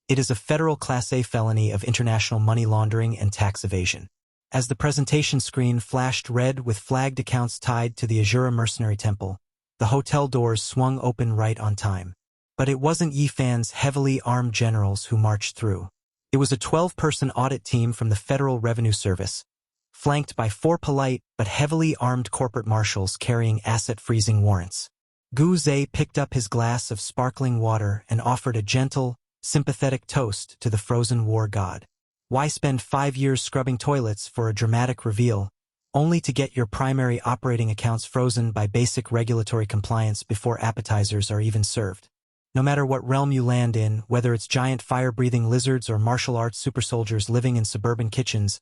It is a federal Class A felony of international money laundering and tax evasion. As the presentation screen flashed red with flagged accounts tied to the Azura mercenary temple, the hotel doors swung open right on time. But it wasn't Yi Fan's heavily armed generals who marched through. It was a 12-person audit team from the Federal Revenue Service, flanked by 4 polite but heavily armed corporate marshals carrying asset-freezing warrants. Guzei picked up his glass of sparkling water and offered a gentle, sympathetic toast to the frozen war god. Why spend 5 years scrubbing toilets for a dramatic reveal, only to get your primary operating accounts frozen by basic regulatory compliance before appetizers are even served? No matter what realm you land in, whether it's giant fire-breathing lizards or martial arts supersoldiers living in suburban kitchens,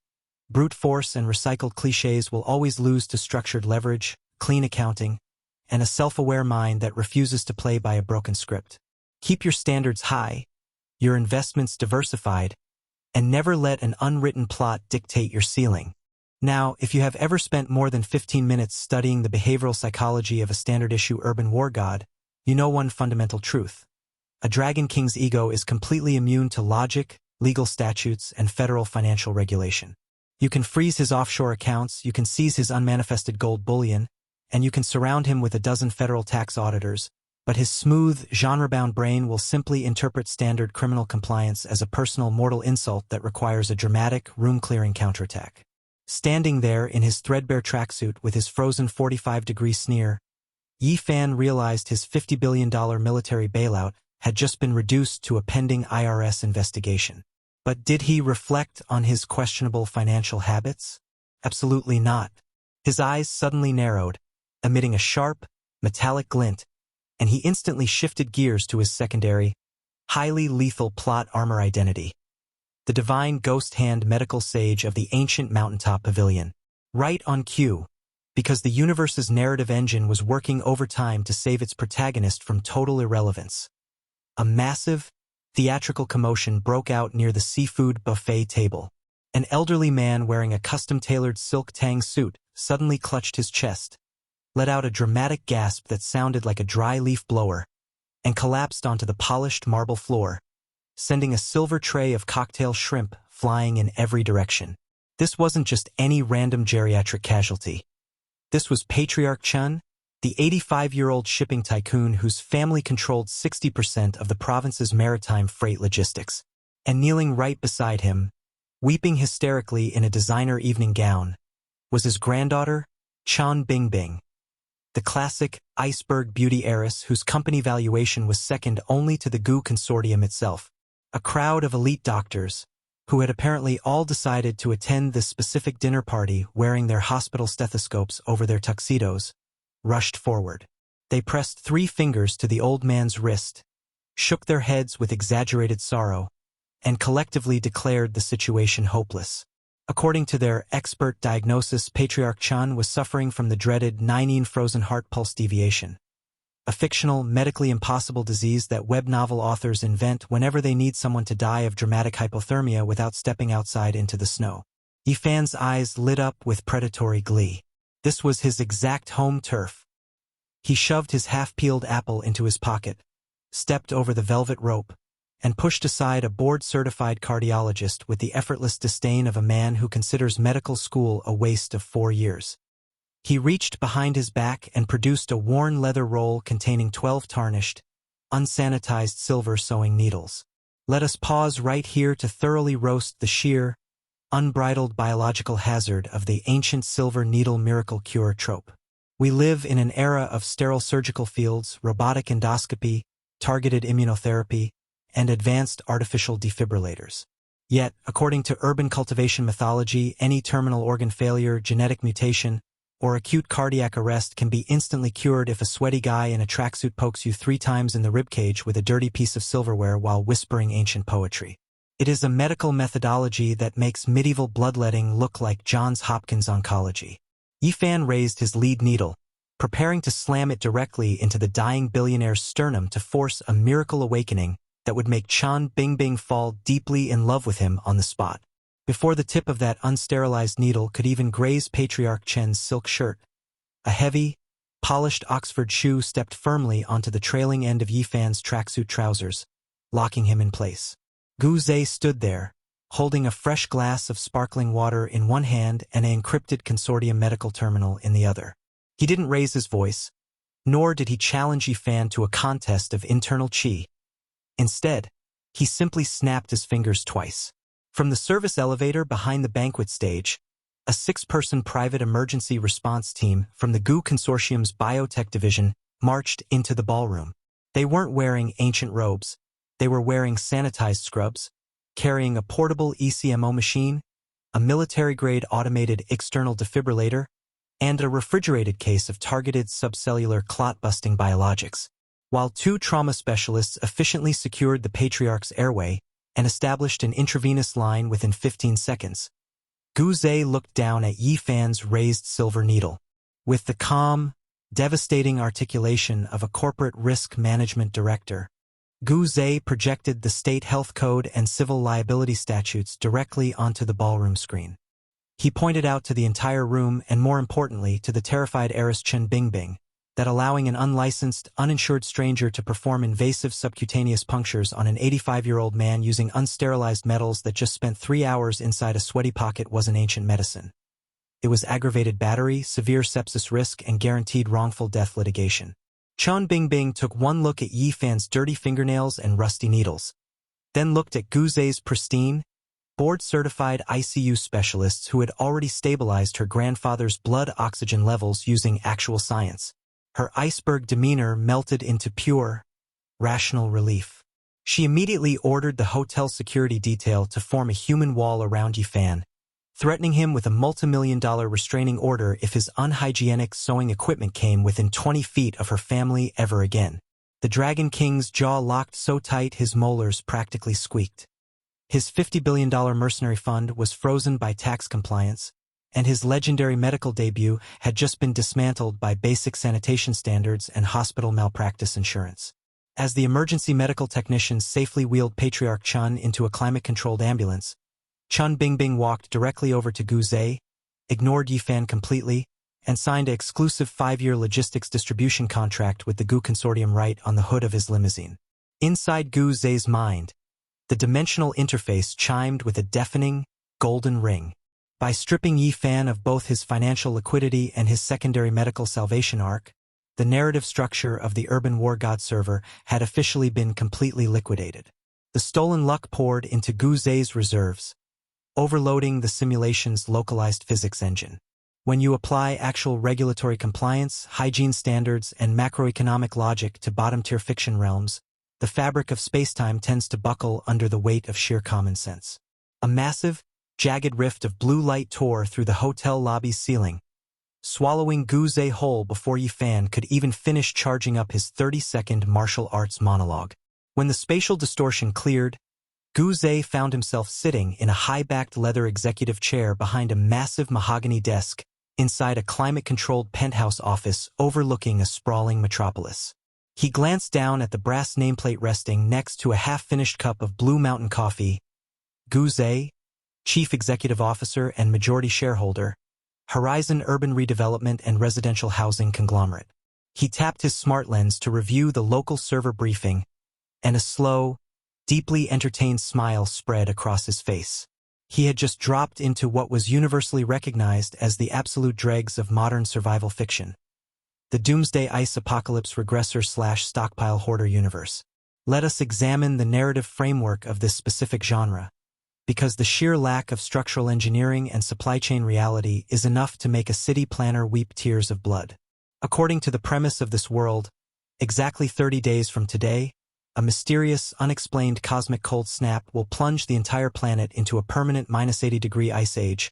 brute force and recycled cliches will always lose to structured leverage, clean accounting, and a self-aware mind that refuses to play by a broken script. Keep your standards high, your investments diversified, and never let an unwritten plot dictate your ceiling. Now, if you have ever spent more than 15 minutes studying the behavioral psychology of a standard-issue urban war god, you know one fundamental truth. A Dragon King's ego is completely immune to logic, legal statutes, and federal financial regulation. You can freeze his offshore accounts, you can seize his unmanifested gold bullion, and you can surround him with a dozen federal tax auditors, but his smooth, genre-bound brain will simply interpret standard criminal compliance as a personal mortal insult that requires a dramatic, room-clearing counterattack. Standing there in his threadbare tracksuit with his frozen 45-degree sneer, Yi Fan realized his $50 billion military bailout had just been reduced to a pending IRS investigation. But did he reflect on his questionable financial habits? Absolutely not. His eyes suddenly narrowed, emitting a sharp, metallic glint, and he instantly shifted gears to his secondary, highly lethal plot armor identity. The divine ghost hand medical sage of the ancient mountaintop pavilion. Right on cue, because the universe's narrative engine was working overtime to save its protagonist from total irrelevance. A massive, theatrical commotion broke out near the seafood buffet table. An elderly man wearing a custom-tailored silk tang suit suddenly clutched his chest, let out a dramatic gasp that sounded like a dry leaf blower, and collapsed onto the polished marble floor, sending a silver tray of cocktail shrimp flying in every direction. This wasn't just any random geriatric casualty. This was Patriarch Chun, the 85-year-old shipping tycoon whose family controlled 60% of the province's maritime freight logistics. And kneeling right beside him, Weeping hysterically in a designer evening gown was his granddaughter, Chan Bingbing, the classic iceberg beauty heiress whose company valuation was second only to the Gu consortium itself. A crowd of elite doctors, who had apparently all decided to attend this specific dinner party wearing their hospital stethoscopes over their tuxedos, rushed forward. They pressed 3 fingers to the old man's wrist, shook their heads with exaggerated sorrow, and collectively declared the situation hopeless. According to their expert diagnosis, Patriarch Chan was suffering from the dreaded 19 frozen heart pulse deviation, a fictional, medically impossible disease that web novel authors invent whenever they need someone to die of dramatic hypothermia without stepping outside into the snow. Yifan's eyes lit up with predatory glee. This was his exact home turf. He shoved his half-peeled apple into his pocket, stepped over the velvet rope, and pushed aside a board-certified cardiologist with the effortless disdain of a man who considers medical school a waste of 4 years. He reached behind his back and produced a worn leather roll containing 12 tarnished, unsanitized silver sewing needles. Let us pause right here to thoroughly roast the sheer, unbridled biological hazard of the ancient silver needle miracle cure trope. We live in an era of sterile surgical fields, robotic endoscopy, targeted immunotherapy, and advanced artificial defibrillators. Yet, according to urban cultivation mythology, any terminal organ failure, genetic mutation, or acute cardiac arrest can be instantly cured if a sweaty guy in a tracksuit pokes you 3 times in the ribcage with a dirty piece of silverware while whispering ancient poetry. It is a medical methodology that makes medieval bloodletting look like Johns Hopkins oncology. Yifan raised his lead needle, preparing to slam it directly into the dying billionaire's sternum to force a miracle awakening that would make Chan Bingbing fall deeply in love with him on the spot. Before the tip of that unsterilized needle could even graze Patriarch Chen's silk shirt, a heavy, polished Oxford shoe stepped firmly onto the trailing end of Yifan's tracksuit trousers, locking him in place. Guzei stood there, holding a fresh glass of sparkling water in one hand and an encrypted consortium medical terminal in the other. He didn't raise his voice, nor did he challenge Yifan to a contest of internal qi. Instead, he simply snapped his fingers twice. From the service elevator behind the banquet stage, a 6-person private emergency response team from the Gu Consortium's biotech division marched into the ballroom. They weren't wearing ancient robes. They were wearing sanitized scrubs, carrying a portable ECMO machine, a military-grade automated external defibrillator, and a refrigerated case of targeted subcellular clot-busting biologics. While 2 trauma specialists efficiently secured the Patriarch's airway and established an intravenous line within 15 seconds, Guzei looked down at Yifan's raised silver needle. With the calm, devastating articulation of a corporate risk management director, Guzei projected the state health code and civil liability statutes directly onto the ballroom screen. He pointed out to the entire room and, more importantly, to the terrified heiress Chen Bingbing, that allowing an unlicensed, uninsured stranger to perform invasive subcutaneous punctures on an 85-year-old man using unsterilized metals that just spent 3 hours inside a sweaty pocket was an ancient medicine. It was aggravated battery, severe sepsis risk, and guaranteed wrongful death litigation. Chan Bingbing took one look at Yifan's dirty fingernails and rusty needles, then looked at Guzei's pristine, board-certified ICU specialists who had already stabilized her grandfather's blood oxygen levels using actual science. Her iceberg demeanor melted into pure, rational relief. She immediately ordered the hotel security detail to form a human wall around Yifan, threatening him with a multi-million-dollar restraining order if his unhygienic sewing equipment came within 20 feet of her family ever again. The Dragon King's jaw locked so tight his molars practically squeaked. His $50 billion mercenary fund was frozen by tax compliance, and his legendary medical debut had just been dismantled by basic sanitation standards and hospital malpractice insurance. As the emergency medical technicians safely wheeled Patriarch Chan into a climate-controlled ambulance, Chan Bingbing walked directly over to Guzei, ignored Yifan completely, and signed an exclusive 5-year logistics distribution contract with the Gu Consortium right on the hood of his limousine. Inside Guzei's mind, the dimensional interface chimed with a deafening, golden ring. By stripping Yifan of both his financial liquidity and his secondary medical salvation arc, the narrative structure of the Urban War God server had officially been completely liquidated. The stolen luck poured into Guzei's reserves, overloading the simulation's localized physics engine. When you apply actual regulatory compliance, hygiene standards, and macroeconomic logic to bottom-tier fiction realms, the fabric of spacetime tends to buckle under the weight of sheer common sense. A massive, jagged rift of blue light tore through the hotel lobby's ceiling, swallowing Guzei whole before Yi Fan could even finish charging up his 30-second martial arts monologue. When the spatial distortion cleared, Guzei found himself sitting in a high-backed leather executive chair behind a massive mahogany desk inside a climate-controlled penthouse office overlooking a sprawling metropolis. He glanced down at the brass nameplate resting next to a half-finished cup of Blue Mountain coffee. Guzei, Chief Executive Officer and majority shareholder, Horizon Urban Redevelopment and Residential Housing Conglomerate. He tapped his smart lens to review the local server briefing, and a slow, deeply entertained smile spread across his face. He had just dropped into what was universally recognized as the absolute dregs of modern survival fiction, the Doomsday Ice Apocalypse Regressor/Stockpile Hoarder universe. Let us examine the narrative framework of this specific genre, because the sheer lack of structural engineering and supply chain reality is enough to make a city planner weep tears of blood. According to the premise of this world, exactly 30 days from today, a mysterious, unexplained cosmic cold snap will plunge the entire planet into a permanent -80-degree ice age,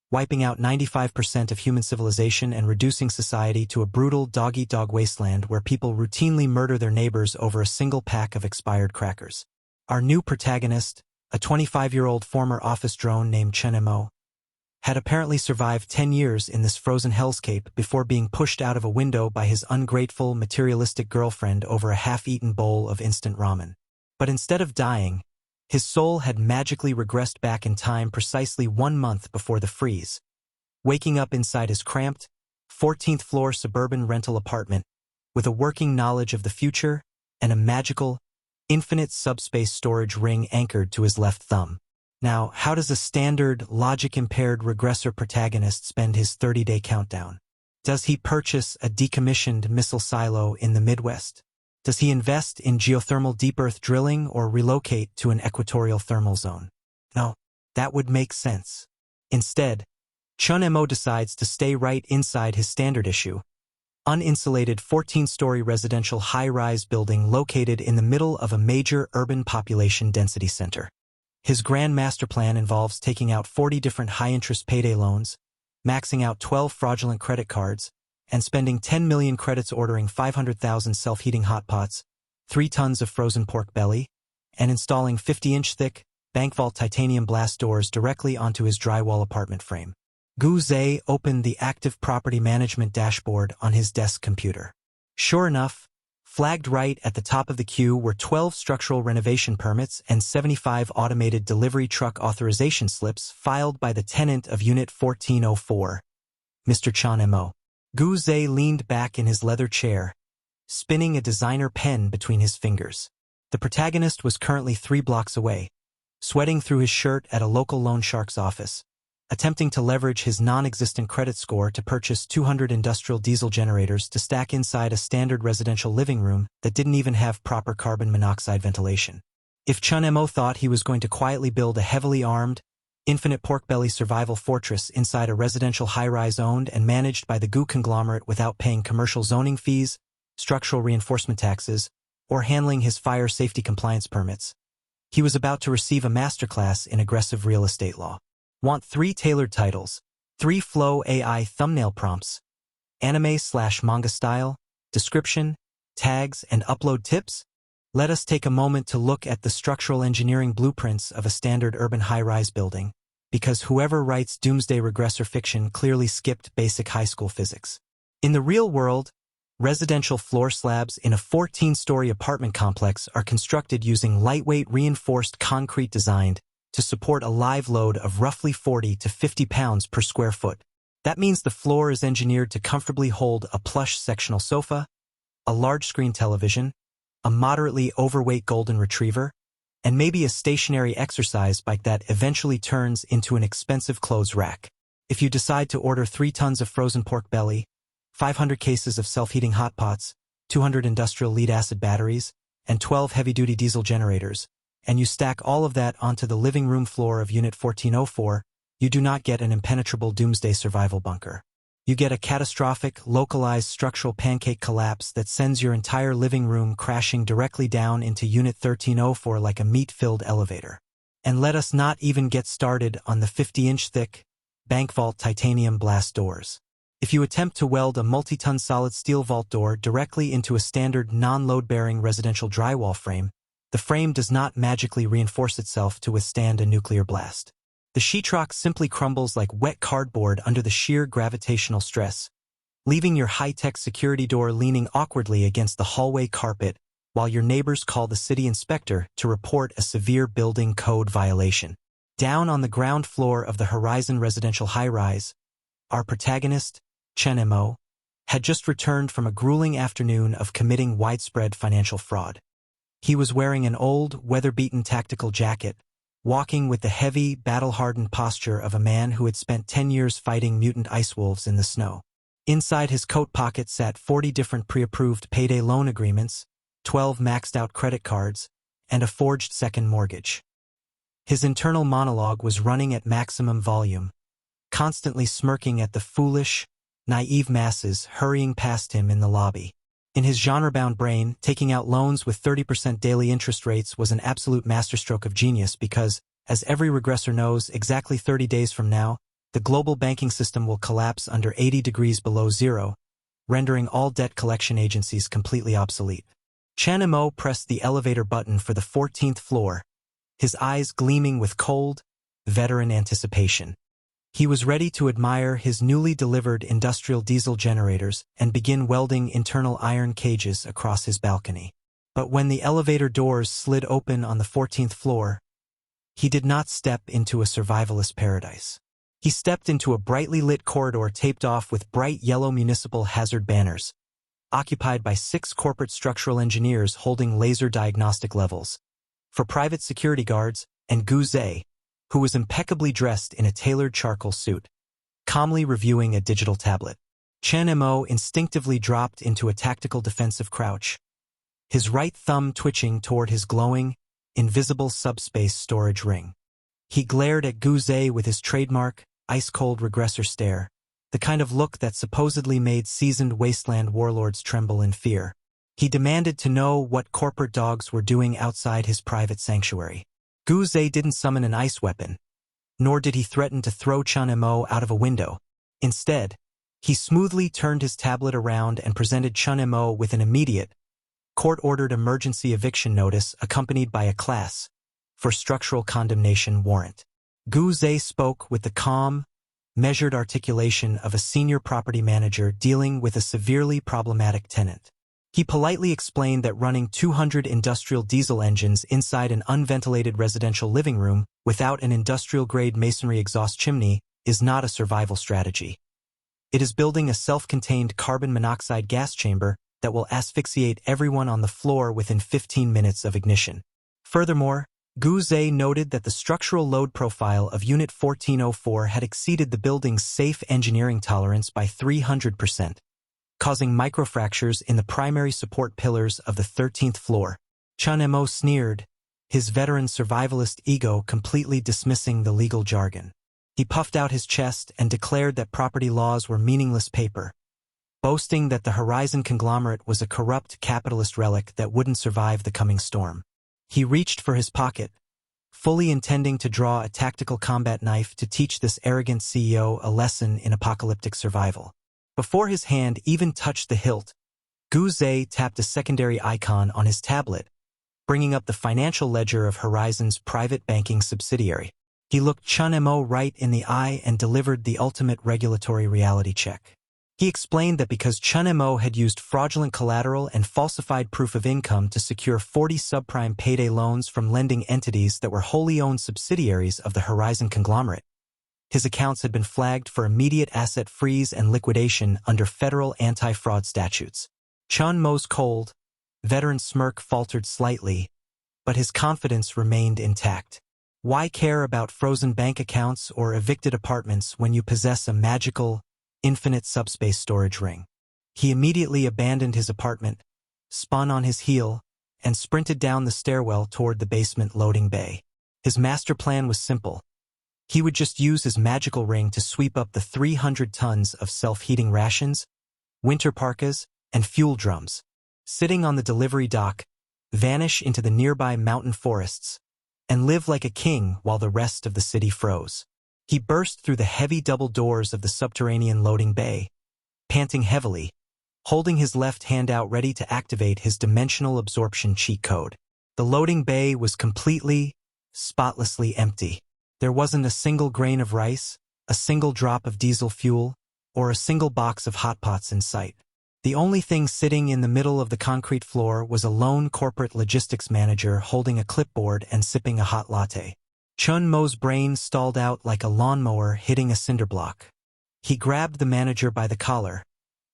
wiping out 95% of human civilization and reducing society to a brutal dog-eat-dog wasteland where people routinely murder their neighbors over a single pack of expired crackers. Our new protagonist, a 25-year-old former office drone named Chen, had apparently survived 10 years in this frozen hellscape before being pushed out of a window by his ungrateful, materialistic girlfriend over a half-eaten bowl of instant ramen. But instead of dying, his soul had magically regressed back in time precisely 1 month before the freeze, waking up inside his cramped, 14th-floor suburban rental apartment with a working knowledge of the future and a magical, infinite subspace storage ring anchored to his left thumb. Now, how does a standard, logic-impaired regressor protagonist spend his 30-day countdown? Does he purchase a decommissioned missile silo in the Midwest? Does he invest in geothermal deep earth drilling or relocate to an equatorial thermal zone? No, that would make sense. Instead, Chun Mo decides to stay right inside his standard issue, uninsulated 14-story residential high-rise building located in the middle of a major urban population density center. His grand master plan involves taking out 40 different high-interest payday loans, maxing out 12 fraudulent credit cards, and spending 10 million credits ordering 500,000 self-heating hot pots, 3 tons of frozen pork belly, and installing 50-inch thick, bank vault titanium blast doors directly onto his drywall apartment frame. Guzei opened the active property management dashboard on his desk computer. Sure enough, flagged right at the top of the queue were 12 structural renovation permits and 75 automated delivery truck authorization slips filed by the tenant of Unit 1404, Mr. Chan Mo. Guzei leaned back in his leather chair, spinning a designer pen between his fingers. The protagonist was currently 3 blocks away, sweating through his shirt at a local loan shark's office, attempting to leverage his non-existent credit score to purchase 200 industrial diesel generators to stack inside a standard residential living room that didn't even have proper carbon monoxide ventilation. If Chun Mo thought he was going to quietly build a heavily armed, infinite pork belly survival fortress inside a residential high-rise owned and managed by the Gu conglomerate without paying commercial zoning fees, structural reinforcement taxes, or handling his fire safety compliance permits, he was about to receive a masterclass in aggressive real estate law. Want 3 tailored titles, 3 Flow AI thumbnail prompts, anime/manga style, description, tags, and upload tips? Let us take a moment to look at the structural engineering blueprints of a standard urban high-rise building, because whoever writes Doomsday Regressor fiction clearly skipped basic high school physics. In the real world, residential floor slabs in a 14-story apartment complex are constructed using lightweight reinforced concrete designed to support a live load of roughly 40 to 50 pounds per square foot. That means the floor is engineered to comfortably hold a plush sectional sofa, a large-screen television, a moderately overweight golden retriever, and maybe a stationary exercise bike that eventually turns into an expensive clothes rack. If you decide to order 3 tons of frozen pork belly, 500 cases of self-heating hot pots, 200 industrial lead-acid batteries, and 12 heavy-duty diesel generators, and you stack all of that onto the living room floor of Unit 1404, you do not get an impenetrable doomsday survival bunker. You get a catastrophic, localized structural pancake collapse that sends your entire living room crashing directly down into Unit 1304 like a meat-filled elevator. And let us not even get started on the 50-inch thick, bank vault titanium blast doors. If you attempt to weld a multi-ton solid steel vault door directly into a standard non-load-bearing residential drywall frame, the frame does not magically reinforce itself to withstand a nuclear blast. The sheetrock simply crumbles like wet cardboard under the sheer gravitational stress, leaving your high-tech security door leaning awkwardly against the hallway carpet while your neighbors call the city inspector to report a severe building code violation. Down on the ground floor of the Horizon residential high-rise, our protagonist, Chen Mo, had just returned from a grueling afternoon of committing widespread financial fraud. He was wearing an old, weather-beaten tactical jacket, walking with the heavy, battle-hardened posture of a man who had spent 10 years fighting mutant ice wolves in the snow. Inside his coat pocket sat 40 different pre-approved payday loan agreements, 12 maxed-out credit cards, and a forged second mortgage. His internal monologue was running at maximum volume, constantly smirking at the foolish, naive masses hurrying past him in the lobby. In his genre-bound brain, taking out loans with 30% daily interest rates was an absolute masterstroke of genius because, as every regressor knows, exactly 30 days from now, the global banking system will collapse under 80 degrees below zero, rendering all debt collection agencies completely obsolete. Chen Mo pressed the elevator button for the 14th floor, his eyes gleaming with cold, veteran anticipation. He was ready to admire his newly delivered industrial diesel generators and begin welding internal iron cages across his balcony. But when the elevator doors slid open on the 14th floor, he did not step into a survivalist paradise. He stepped into a brightly lit corridor taped off with bright yellow municipal hazard banners, occupied by 6 corporate structural engineers holding laser diagnostic levels. For private security guards, and Guzei, who was impeccably dressed in a tailored charcoal suit, calmly reviewing a digital tablet. Chen Mo instinctively dropped into a tactical defensive crouch, his right thumb twitching toward his glowing, invisible subspace storage ring. He glared at Guzei with his trademark, ice-cold regressor stare, the kind of look that supposedly made seasoned wasteland warlords tremble in fear. He demanded to know what corporate dogs were doing outside his private sanctuary. Guzei didn't summon an ice weapon, nor did he threaten to throw Chen Mo out of a window. Instead, he smoothly turned his tablet around and presented Chen Mo with an immediate, court-ordered emergency eviction notice accompanied by a class for structural condemnation warrant. Guzei spoke with the calm, measured articulation of a senior property manager dealing with a severely problematic tenant. He politely explained that running 200 industrial diesel engines inside an unventilated residential living room without an industrial-grade masonry exhaust chimney is not a survival strategy. It is building a self-contained carbon monoxide gas chamber that will asphyxiate everyone on the floor within 15 minutes of ignition. Furthermore, Guzei noted that the structural load profile of Unit 1404 had exceeded the building's safe engineering tolerance by 300%. Causing microfractures in the primary support pillars of the 13th floor. Chen Mo sneered, his veteran survivalist ego completely dismissing the legal jargon. He puffed out his chest and declared that property laws were meaningless paper, boasting that the Horizon conglomerate was a corrupt capitalist relic that wouldn't survive the coming storm. He reached for his pocket, fully intending to draw a tactical combat knife to teach this arrogant CEO a lesson in apocalyptic survival. Before his hand even touched the hilt, Guzei tapped a secondary icon on his tablet, bringing up the financial ledger of Horizon's private banking subsidiary. He looked Chen Mo right in the eye and delivered the ultimate regulatory reality check. He explained that because Chen Mo had used fraudulent collateral and falsified proof of income to secure 40 subprime payday loans from lending entities that were wholly owned subsidiaries of the Horizon conglomerate, his accounts had been flagged for immediate asset freeze and liquidation under federal anti-fraud statutes. Chen Mo's cold, veteran smirk faltered slightly, but his confidence remained intact. Why care about frozen bank accounts or evicted apartments when you possess a magical, infinite subspace storage ring? He immediately abandoned his apartment, spun on his heel, and sprinted down the stairwell toward the basement loading bay. His master plan was simple. He would just use his magical ring to sweep up the 300 tons of self-heating rations, winter parkas, and fuel drums. Sitting on the delivery dock, vanish into the nearby mountain forests, and live like a king while the rest of the city froze. He burst through the heavy double doors of the subterranean loading bay, panting heavily, holding his left hand out ready to activate his dimensional absorption cheat code. The loading bay was completely, spotlessly empty. There wasn't a single grain of rice, a single drop of diesel fuel, or a single box of hot pots in sight. The only thing sitting in the middle of the concrete floor was a lone corporate logistics manager holding a clipboard and sipping a hot latte. Chun Mo's brain stalled out like a lawnmower hitting a cinder block. He grabbed the manager by the collar,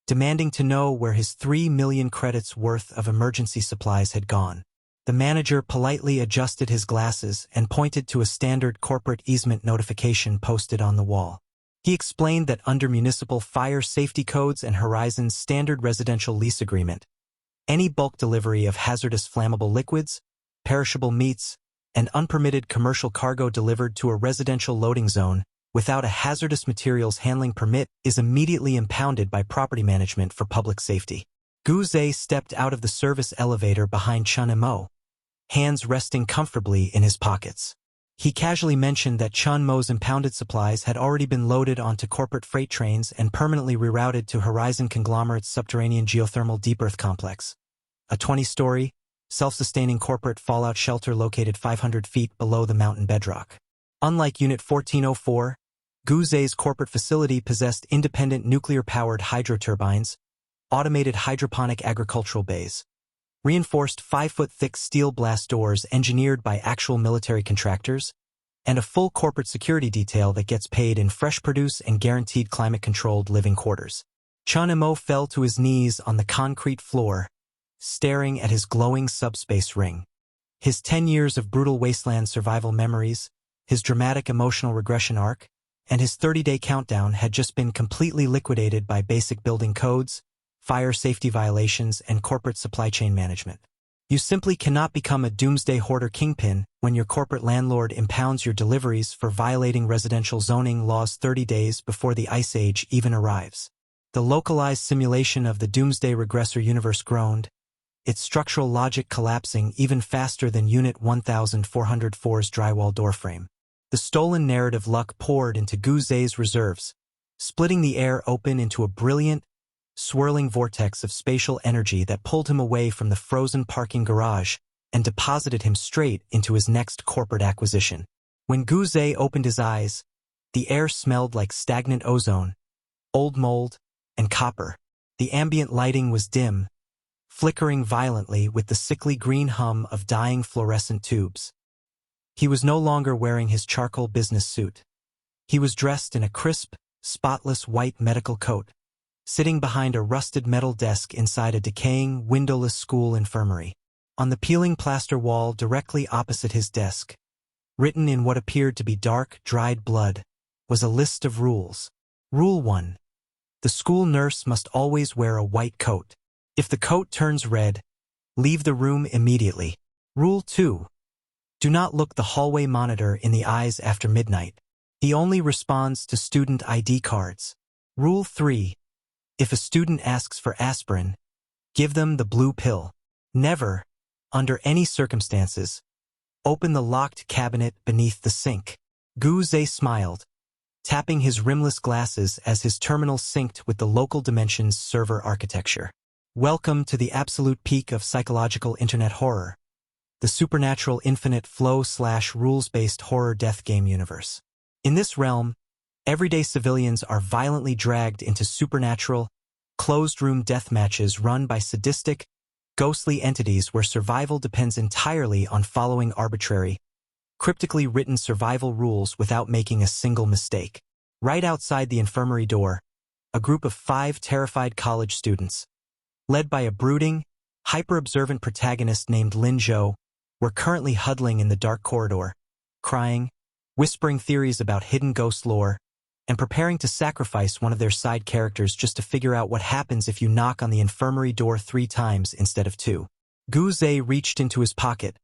demanding to know where his 3 million credits worth of emergency supplies had gone. The manager politely adjusted his glasses and pointed to a standard corporate easement notification posted on the wall. He explained that under municipal fire safety codes and Horizon's standard residential lease agreement, any bulk delivery of hazardous flammable liquids, perishable meats, and unpermitted commercial cargo delivered to a residential loading zone without a hazardous materials handling permit is immediately impounded by property management for public safety. Guzei stepped out of the service elevator behind Chun Mo, hands resting comfortably in his pockets. He casually mentioned that Chun Mo's impounded supplies had already been loaded onto corporate freight trains and permanently rerouted to Horizon Conglomerate's subterranean geothermal deep earth complex, a 20-story, self-sustaining corporate fallout shelter located 500 feet below the mountain bedrock. Unlike Unit 1404, Guzei's corporate facility possessed independent nuclear-powered hydroturbines, automated hydroponic agricultural bays, reinforced 5-foot-thick steel blast doors engineered by actual military contractors, and a full corporate security detail that gets paid in fresh produce and guaranteed climate-controlled living quarters. Chun Mo fell to his knees on the concrete floor, staring at his glowing subspace ring. His 10 years of brutal wasteland survival memories, his dramatic emotional regression arc, and his 30-day countdown had just been completely liquidated by basic building codes, fire safety violations, and corporate supply chain management. You simply cannot become a doomsday hoarder kingpin when your corporate landlord impounds your deliveries for violating residential zoning laws 30 days before the Ice Age even arrives. The localized simulation of the Doomsday Regressor universe groaned, its structural logic collapsing even faster than Unit 1404's drywall doorframe. The stolen narrative luck poured into Guzei's reserves, splitting the air open into a brilliant, swirling vortex of spatial energy that pulled him away from the frozen parking garage and deposited him straight into his next corporate acquisition. When Guzei opened his eyes, the air smelled like stagnant ozone, old mold, and copper. The ambient lighting was dim, flickering violently with the sickly green hum of dying fluorescent tubes. He was no longer wearing his charcoal business suit. He was dressed in a crisp, spotless white medical coat, sitting behind a rusted metal desk inside a decaying, windowless school infirmary. On the peeling plaster wall directly opposite his desk, written in what appeared to be dark, dried blood, was a list of rules. Rule 1. The school nurse must always wear a white coat. If the coat turns red, leave the room immediately. Rule 2. Do not look the hallway monitor in the eyes after midnight. He only responds to student ID cards. Rule 3. If a student asks for aspirin, give them the blue pill. Never, under any circumstances, open the locked cabinet beneath the sink. Guzei smiled, tapping his rimless glasses as his terminal synced with the local dimensions server architecture. Welcome to the absolute peak of psychological internet horror, the supernatural infinite flow/rules-based horror death game universe. In this realm, everyday civilians are violently dragged into supernatural, closed-room death matches run by sadistic, ghostly entities where survival depends entirely on following arbitrary, cryptically written survival rules without making a single mistake. Right outside the infirmary door, a group of 5 terrified college students, led by a brooding, hyper-observant protagonist named Lin Zhou, were currently huddling in the dark corridor, crying, whispering theories about hidden ghost lore, and preparing to sacrifice one of their side characters just to figure out what happens if you knock on the infirmary door 3 times instead of 2. Guzei reached into his pocket,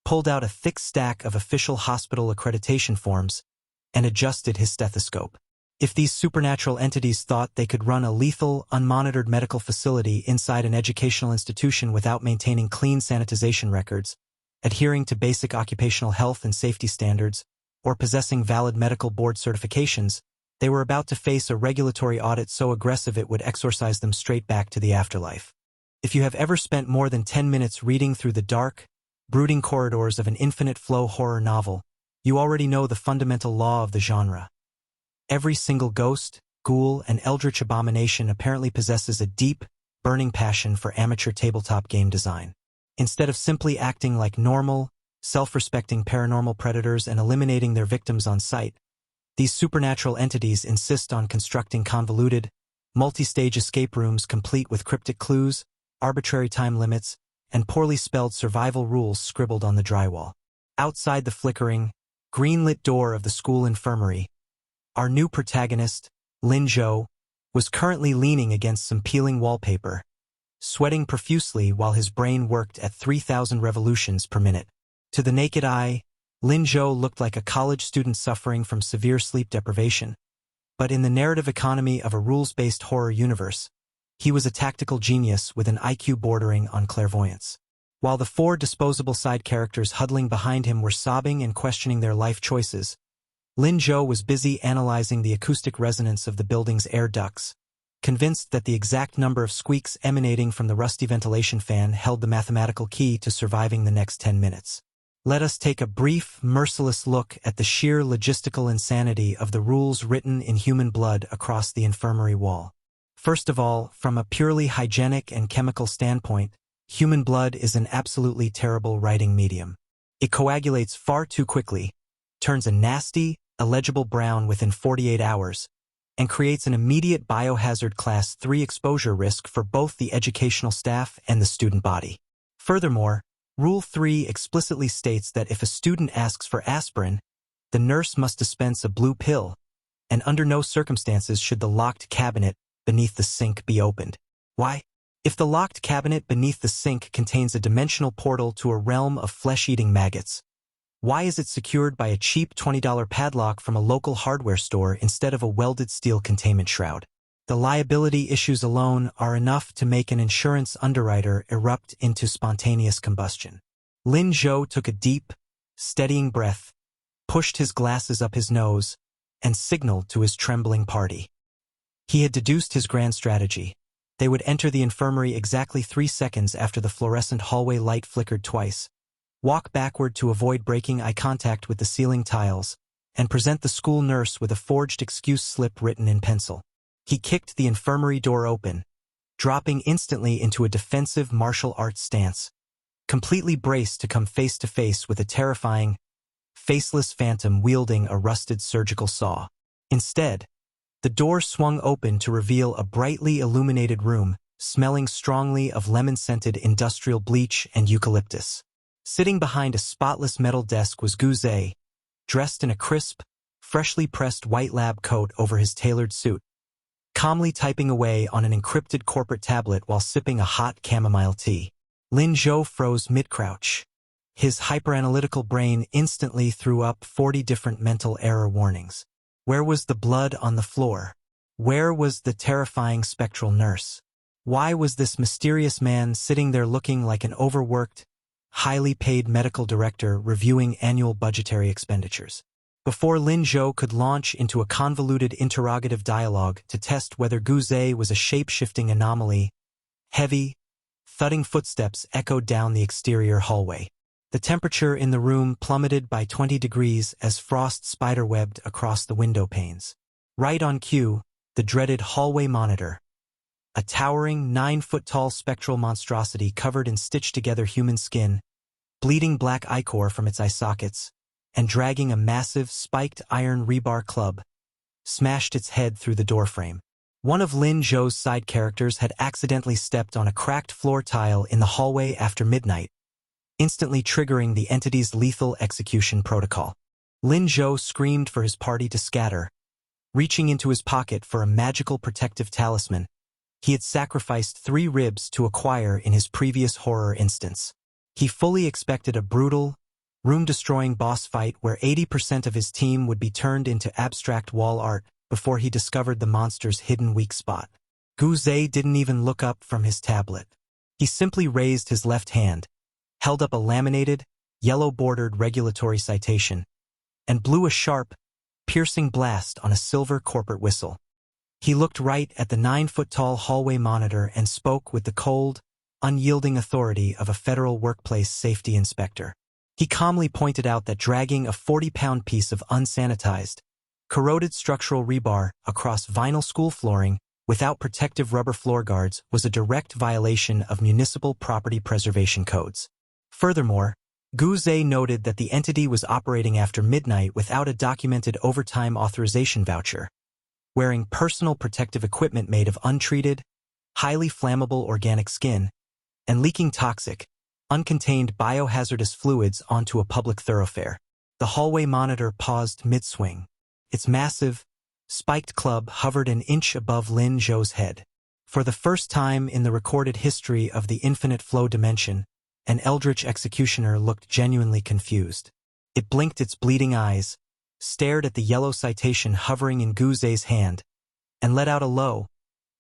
pulled out a thick stack of official hospital accreditation forms, and adjusted his stethoscope. If these supernatural entities thought they could run a lethal, unmonitored medical facility inside an educational institution without maintaining clean sanitization records, adhering to basic occupational health and safety standards, or possessing valid medical board certifications, they were about to face a regulatory audit so aggressive it would exorcise them straight back to the afterlife. If you have ever spent more than 10 minutes reading through the dark, brooding corridors of an infinite flow horror novel, you already know the fundamental law of the genre. Every single ghost, ghoul, and eldritch abomination apparently possesses a deep, burning passion for amateur tabletop game design. Instead of simply acting like normal, self-respecting paranormal predators and eliminating their victims on sight, these supernatural entities insist on constructing convoluted, multi-stage escape rooms complete with cryptic clues, arbitrary time limits, and poorly spelled survival rules scribbled on the drywall. Outside the flickering, green-lit door of the school infirmary, our new protagonist, Lin Zhou, was currently leaning against some peeling wallpaper, sweating profusely while his brain worked at 3,000 revolutions per minute. To the naked eye, Lin Zhou looked like a college student suffering from severe sleep deprivation, but in the narrative economy of a rules-based horror universe, he was a tactical genius with an IQ bordering on clairvoyance. While the 4 disposable side characters huddling behind him were sobbing and questioning their life choices, Lin Zhou was busy analyzing the acoustic resonance of the building's air ducts, convinced that the exact number of squeaks emanating from the rusty ventilation fan held the mathematical key to surviving the next 10 minutes. Let us take a brief, merciless look at the sheer logistical insanity of the rules written in human blood across the infirmary wall. First of all, from a purely hygienic and chemical standpoint, human blood is an absolutely terrible writing medium. It coagulates far too quickly, turns a nasty, illegible brown within 48 hours, and creates an immediate biohazard Class 3 exposure risk for both the educational staff and the student body. Furthermore, Rule 3 explicitly states that if a student asks for aspirin, the nurse must dispense a blue pill, and under no circumstances should the locked cabinet beneath the sink be opened. Why? If the locked cabinet beneath the sink contains a dimensional portal to a realm of flesh-eating maggots, why is it secured by a cheap $20 padlock from a local hardware store instead of a welded steel containment shroud? The liability issues alone are enough to make an insurance underwriter erupt into spontaneous combustion. Lin Zhou took a deep, steadying breath, pushed his glasses up his nose, and signaled to his trembling party. He had deduced his grand strategy. They would enter the infirmary exactly 3 seconds after the fluorescent hallway light flickered twice, walk backward to avoid breaking eye contact with the ceiling tiles, and present the school nurse with a forged excuse slip written in pencil. He kicked the infirmary door open, dropping instantly into a defensive martial arts stance, completely braced to come face to face with a terrifying, faceless phantom wielding a rusted surgical saw. Instead, the door swung open to reveal a brightly illuminated room, smelling strongly of lemon-scented industrial bleach and eucalyptus. Sitting behind a spotless metal desk was Guzei, dressed in a crisp, freshly pressed white lab coat over his tailored suit, calmly typing away on an encrypted corporate tablet while sipping a hot chamomile tea. Lin Zhou froze mid-crouch. His hyperanalytical brain instantly threw up 40 different mental error warnings. Where was the blood on the floor? Where was the terrifying spectral nurse? Why was this mysterious man sitting there looking like an overworked, highly paid medical director reviewing annual budgetary expenditures? Before Lin Zhou could launch into a convoluted interrogative dialogue to test whether Guzei was a shape-shifting anomaly, heavy, thudding footsteps echoed down the exterior hallway. The temperature in the room plummeted by 20 degrees as frost spiderwebbed across the window panes. Right on cue, the dreaded hallway monitor, a towering 9-foot-tall spectral monstrosity covered in stitched-together human skin, bleeding black ichor from its eye sockets, and dragging a massive, spiked iron rebar club, smashed its head through the doorframe. One of Lin Zhou's side characters had accidentally stepped on a cracked floor tile in the hallway after midnight, instantly triggering the entity's lethal execution protocol. Lin Zhou screamed for his party to scatter, reaching into his pocket for a magical protective talisman, he had sacrificed 3 ribs to acquire in his previous horror instance. He fully expected a brutal, room-destroying boss fight where 80% of his team would be turned into abstract wall art before he discovered the monster's hidden weak spot. Guzei didn't even look up from his tablet. He simply raised his left hand, held up a laminated, yellow-bordered regulatory citation, and blew a sharp, piercing blast on a silver corporate whistle. He looked right at the 9-foot-tall hallway monitor and spoke with the cold, unyielding authority of a federal workplace safety inspector. He calmly pointed out that dragging a 40-pound piece of unsanitized, corroded structural rebar across vinyl school flooring without protective rubber floor guards was a direct violation of municipal property preservation codes. Furthermore, Guzei noted that the entity was operating after midnight without a documented overtime authorization voucher, wearing personal protective equipment made of untreated, highly flammable organic skin, and leaking toxic, uncontained biohazardous fluids onto a public thoroughfare. The hallway monitor paused mid-swing. Its massive, spiked club hovered an inch above Lin Zhou's head. For the first time in the recorded history of the infinite flow dimension, an eldritch executioner looked genuinely confused. It blinked its bleeding eyes, stared at the yellow citation hovering in Guzei's hand, and let out a low,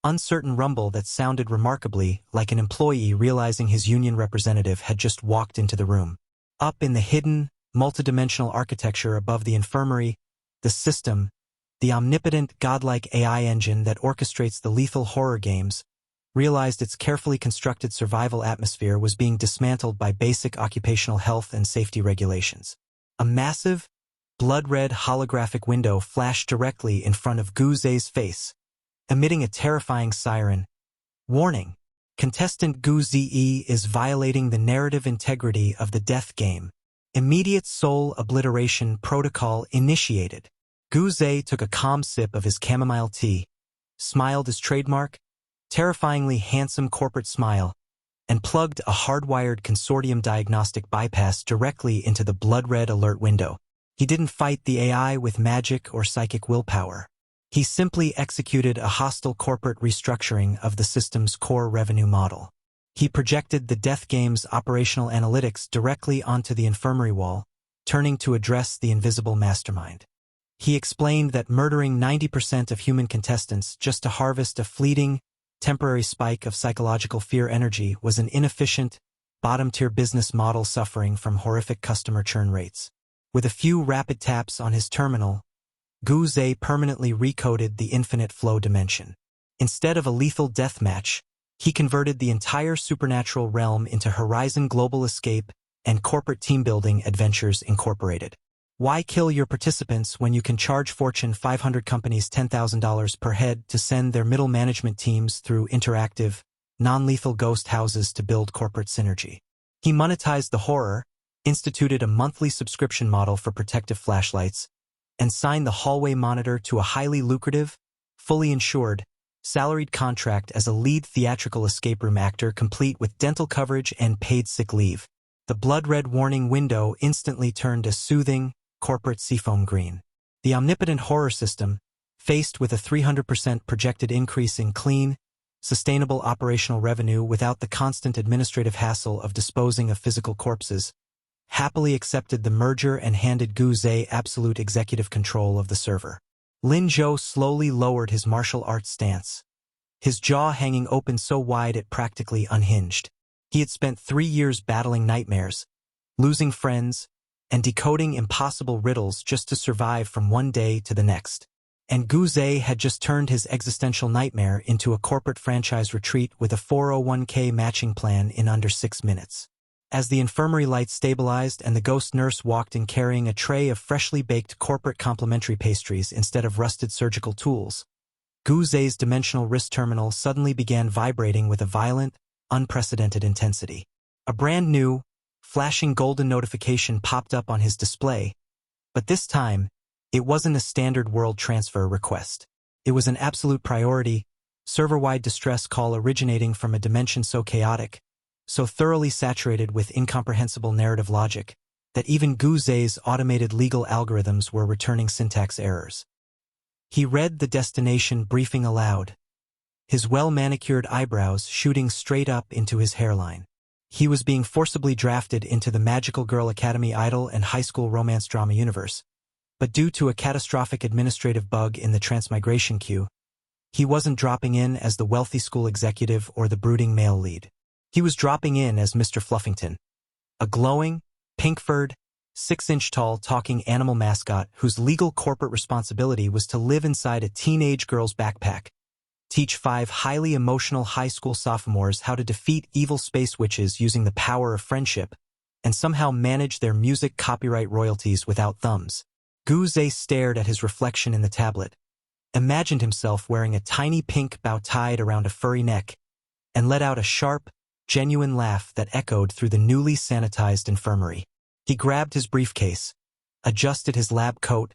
uncertain rumble that sounded remarkably like an employee realizing his union representative had just walked into the room. Up in the hidden, multidimensional architecture above the infirmary, the system, the omnipotent, godlike AI engine that orchestrates the lethal horror games, realized its carefully constructed survival atmosphere was being dismantled by basic occupational health and safety regulations. A massive, blood-red holographic window flashed directly in front of Guzei's face, emitting a terrifying siren. Warning: Contestant Guzei is violating the narrative integrity of the death game. Immediate soul obliteration protocol initiated. Guzei took a calm sip of his chamomile tea, smiled his trademark, terrifyingly handsome corporate smile, and plugged a hardwired consortium diagnostic bypass directly into the blood-red alert window. He didn't fight the AI with magic or psychic willpower. He simply executed a hostile corporate restructuring of the system's core revenue model. He projected the death game's operational analytics directly onto the infirmary wall, turning to address the invisible mastermind. He explained that murdering 90% of human contestants just to harvest a fleeting, temporary spike of psychological fear energy was an inefficient, bottom-tier business model suffering from horrific customer churn rates. With a few rapid taps on his terminal, Guzei permanently recoded the infinite flow dimension. Instead of a lethal deathmatch, he converted the entire supernatural realm into Horizon Global Escape and Corporate Team-Building Adventures Incorporated. Why kill your participants when you can charge Fortune 500 companies $10,000 per head to send their middle management teams through interactive, non-lethal ghost houses to build corporate synergy? He monetized the horror, instituted a monthly subscription model for protective flashlights, and signed the hallway monitor to a highly lucrative, fully insured, salaried contract as a lead theatrical escape room actor complete with dental coverage and paid sick leave. The blood-red warning window instantly turned a soothing, corporate seafoam green. The omnipotent horror system, faced with a 300% projected increase in clean, sustainable operational revenue without the constant administrative hassle of disposing of physical corpses, happily accepted the merger and handed Guzei absolute executive control of the server. Lin Zhou slowly lowered his martial arts stance, his jaw hanging open so wide it practically unhinged. He had spent 3 years battling nightmares, losing friends, and decoding impossible riddles just to survive from one day to the next. And Guzei had just turned his existential nightmare into a corporate franchise retreat with a 401k matching plan in under 6 minutes. As the infirmary lights stabilized and the ghost nurse walked in carrying a tray of freshly baked corporate complimentary pastries instead of rusted surgical tools, Guzei's dimensional wrist terminal suddenly began vibrating with a violent, unprecedented intensity. A brand new, flashing golden notification popped up on his display, but this time, it wasn't a standard world transfer request. It was an absolute priority, server-wide distress call originating from a dimension so chaotic, so thoroughly saturated with incomprehensible narrative logic, that even Guzei's automated legal algorithms were returning syntax errors. He read the destination briefing aloud. his well-manicured eyebrows shooting straight up into his hairline. He was being forcibly drafted into the Magical Girl Academy Idol and high school romance drama universe, but due to a catastrophic administrative bug in the transmigration queue, he wasn't dropping in as the wealthy school executive or the brooding male lead. He was dropping in as Mr. Fluffington, a glowing, pink-furred, 6-inch-tall talking animal mascot whose legal corporate responsibility was to live inside a teenage girl's backpack, teach 5 highly emotional high school sophomores how to defeat evil space witches using the power of friendship, and somehow manage their music copyright royalties without thumbs. Guzei stared at his reflection in the tablet, imagined himself wearing a tiny pink bow tied around a furry neck, and let out a sharp, genuine laugh that echoed through the newly sanitized infirmary. He grabbed his briefcase, adjusted his lab coat,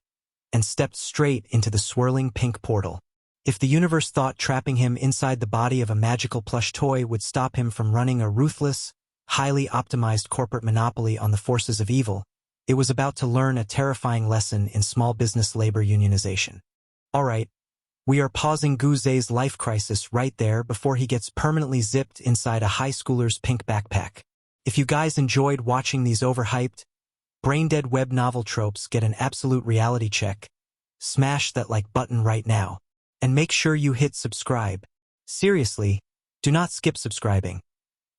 and stepped straight into the swirling pink portal. If the universe thought trapping him inside the body of a magical plush toy would stop him from running a ruthless, highly optimized corporate monopoly on the forces of evil, it was about to learn a terrifying lesson in small business labor unionization. Alright, we are pausing Guzei's life crisis right there before he gets permanently zipped inside a high schooler's pink backpack. If you guys enjoyed watching these overhyped, brain-dead web novel tropes get an absolute reality check, smash that like button right now. And make sure you hit subscribe. Seriously, do not skip subscribing.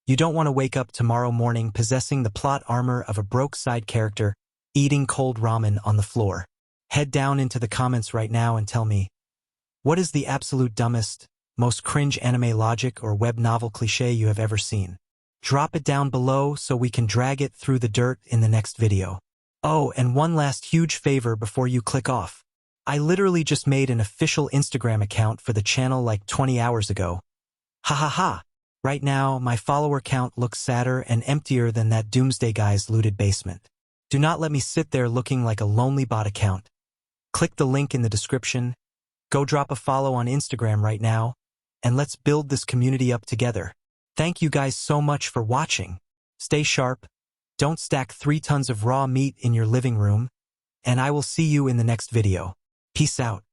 You don't want to wake up tomorrow morning possessing the plot armor of a broke side character, eating cold ramen on the floor. Head down into the comments right now and tell me, what is the absolute dumbest, most cringe anime logic or web novel cliché you have ever seen? Drop it down below so we can drag it through the dirt in the next video. Oh, and one last huge favor before you click off. I literally just made an official Instagram account for the channel like 20 hours ago. Ha ha ha. Right now, my follower count looks sadder and emptier than that Doomsday guy's looted basement. Do not let me sit there looking like a lonely bot account. Click the link in the description, go drop a follow on Instagram right now, and let's build this community up together. Thank you guys so much for watching. Stay sharp, don't stack 3 tons of raw meat in your living room, and I will see you in the next video. Peace out.